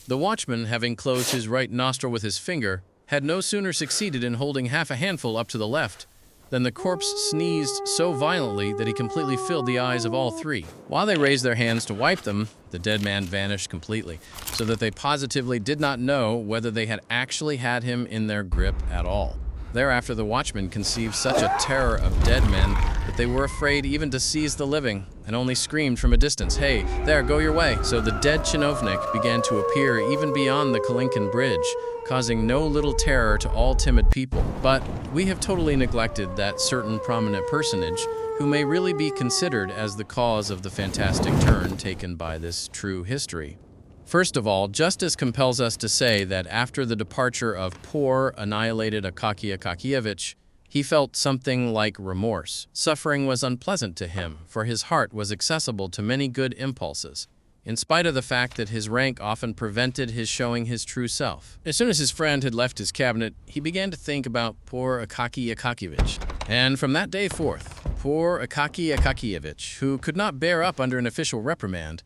The watchman, having closed his right nostril with his finger, had no sooner succeeded in holding half a handful up to the left than the corpse sneezed so violently that he completely filled the eyes of all 3. While they raised their hands to wipe them, the dead man vanished completely, so that they positively did not know whether they had actually had him in their grip at all. Thereafter the watchmen conceived such a terror of dead men that they were afraid even to seize the living, and only screamed from a distance, "Hey, there, go your way." So the dead chinovnik began to appear even beyond the Kalinkin Bridge, causing no little terror to all timid people. But we have totally neglected that certain prominent personage who may really be considered as the cause of the fantastic turn taken by this true history. First of all, justice compels us to say that after the departure of poor, annihilated Akaky Akakiyevich, he felt something like remorse. Suffering was unpleasant to him, for his heart was accessible to many good impulses, in spite of the fact that his rank often prevented his showing his true self. As soon as his friend had left his cabinet, he began to think about poor Akaky Akakiyevich. And from that day forth, poor Akaky Akakiyevich, who could not bear up under an official reprimand,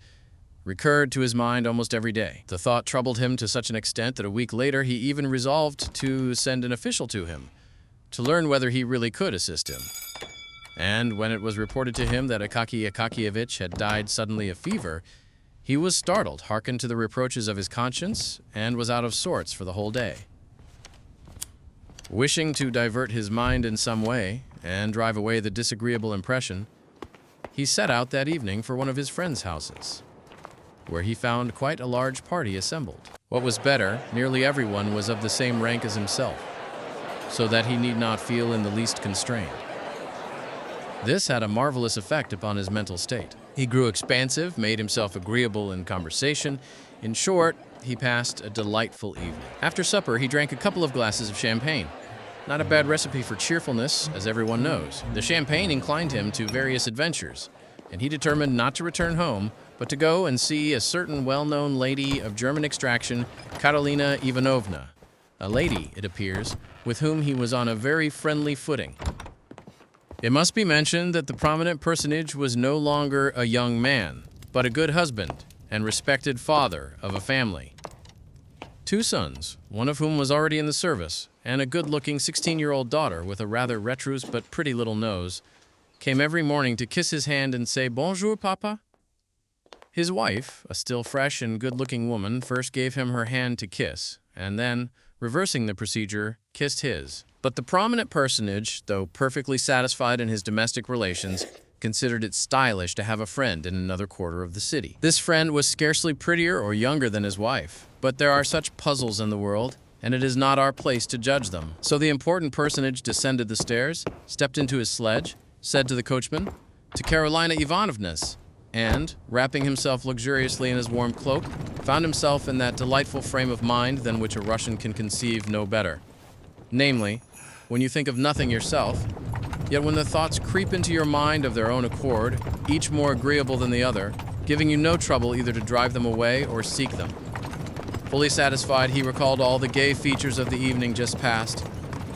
recurred to his mind almost every day. The thought troubled him to such an extent that a week later he even resolved to send an official to him, to learn whether he really could assist him. And when it was reported to him that Akaky Akakiyevich had died suddenly of fever, he was startled, hearkened to the reproaches of his conscience, and was out of sorts for the whole day. Wishing to divert his mind in some way, and drive away the disagreeable impression, he set out that evening for one of his friends' houses, where he found quite a large party assembled. What was better, nearly everyone was of the same rank as himself, so that he need not feel in the least constrained. This had a marvelous effect upon his mental state. He grew expansive, made himself agreeable in conversation. In short, he passed a delightful evening. After supper, he drank a couple of glasses of champagne. Not a bad recipe for cheerfulness, as everyone knows. The champagne inclined him to various adventures, and he determined not to return home, but to go and see a certain well-known lady of German extraction, Karolina Ivanovna, a lady, it appears, with whom he was on a very friendly footing. It must be mentioned that the prominent personage was no longer a young man, but a good husband and respected father of a family. 2 sons, one of whom was already in the service, and a good-looking 16-year-old daughter with a rather retrousse but pretty little nose, came every morning to kiss his hand and say, "Bonjour, Papa." His wife, a still fresh and good-looking woman, first gave him her hand to kiss, and then, reversing the procedure, kissed his. But the prominent personage, though perfectly satisfied in his domestic relations, considered it stylish to have a friend in another quarter of the city. This friend was scarcely prettier or younger than his wife, but there are such puzzles in the world, and it is not our place to judge them. So the important personage descended the stairs, stepped into his sledge, said to the coachman, "To Carolina Ivanovna's," and, wrapping himself luxuriously in his warm cloak, found himself in that delightful frame of mind than which a Russian can conceive no better. Namely, when you think of nothing yourself, yet when the thoughts creep into your mind of their own accord, each more agreeable than the other, giving you no trouble either to drive them away or seek them. Fully satisfied, he recalled all the gay features of the evening just past,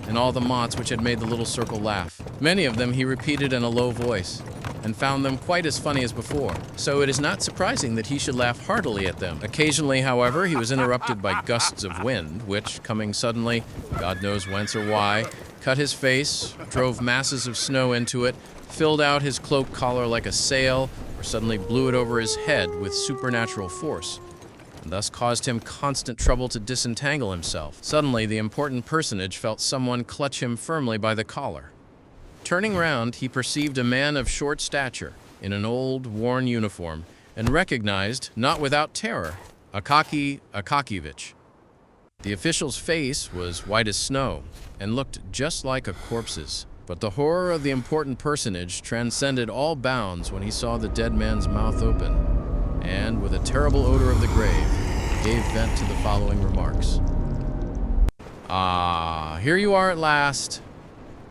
and all the mots which had made the little circle laugh. Many of them he repeated in a low voice, and found them quite as funny as before, so it is not surprising that he should laugh heartily at them. Occasionally, however, he was interrupted by gusts of wind, which, coming suddenly, God knows whence or why, cut his face, drove masses of snow into it, filled out his cloak collar like a sail, or suddenly blew it over his head with supernatural force, and thus caused him constant trouble to disentangle himself. Suddenly, the important personage felt someone clutch him firmly by the collar. Turning round, he perceived a man of short stature, in an old, worn uniform, and recognized, not without terror, Akaky Akakievich. The official's face was white as snow, and looked just like a corpse's. But the horror of the important personage transcended all bounds when he saw the dead man's mouth open, and, with a terrible odor of the grave, gave vent to the following remarks. "Ah, here you are at last.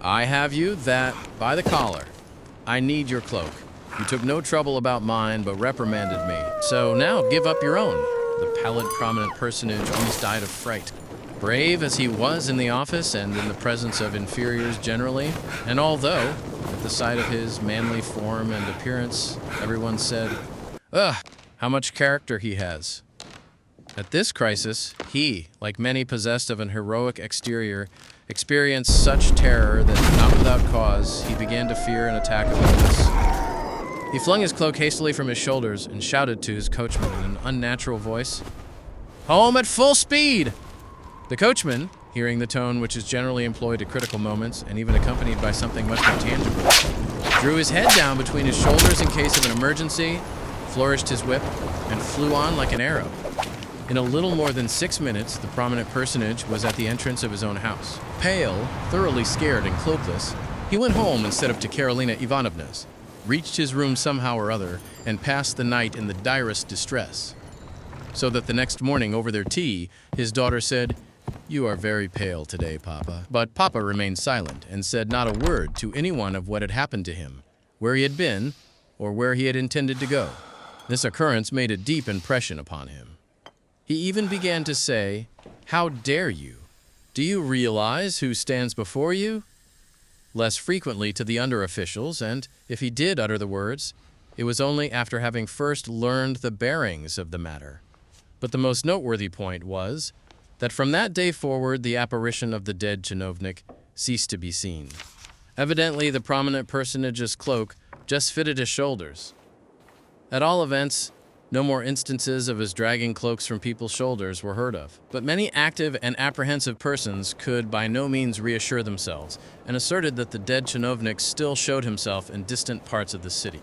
I have you, that, by the collar. I need your cloak. You took no trouble about mine, but reprimanded me. So now give up your own." The pallid, prominent personage almost died of fright. Brave as he was in the office and in the presence of inferiors generally, and although, at the sight of his manly form and appearance, everyone said, "Ugh, how much character he has." At this crisis, he, like many possessed of an heroic exterior, experienced such terror that, not without cause, he began to fear an attack of illness. He flung his cloak hastily from his shoulders and shouted to his coachman in an unnatural voice, "Home at full speed!" The coachman, hearing the tone which is generally employed at critical moments, and even accompanied by something much more tangible, drew his head down between his shoulders in case of an emergency, flourished his whip, and flew on like an arrow. In a little more than 6 minutes, the prominent personage was at the entrance of his own house. Pale, thoroughly scared and cloakless, he went home instead of to Carolina Ivanovna's, reached his room somehow or other, and passed the night in the direst distress. So that the next morning, over their tea, his daughter said, "You are very pale today, Papa." But Papa remained silent and said not a word to anyone of what had happened to him, where he had been, or where he had intended to go. This occurrence made a deep impression upon him. He even began to say, "How dare you? Do you realize who stands before you?" Less frequently to the under-officials, and if he did utter the words, it was only after having first learned the bearings of the matter. But the most noteworthy point was that from that day forward the apparition of the dead chinovnik ceased to be seen. Evidently the prominent personage's cloak just fitted his shoulders. At all events, no more instances of his dragging cloaks from people's shoulders were heard of. But many active and apprehensive persons could by no means reassure themselves, and asserted that the dead chinovnik still showed himself in distant parts of the city.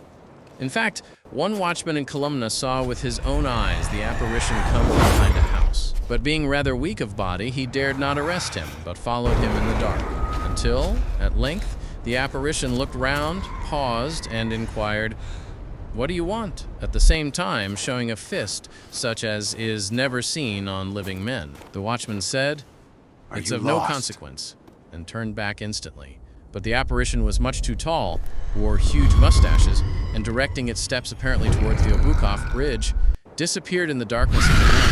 In fact, one watchman in Kolumna saw with his own eyes the apparition come from behind a house. But being rather weak of body, he dared not arrest him, but followed him in the dark, until, at length, the apparition looked round, paused, and inquired, "What do you want?" at the same time showing a fist such as is never seen on living men. The watchman said, "It's of no consequence," and turned back instantly. But the apparition was much too tall, wore huge mustaches, and directing its steps apparently towards the Overcoat bridge, disappeared in the darkness of the night.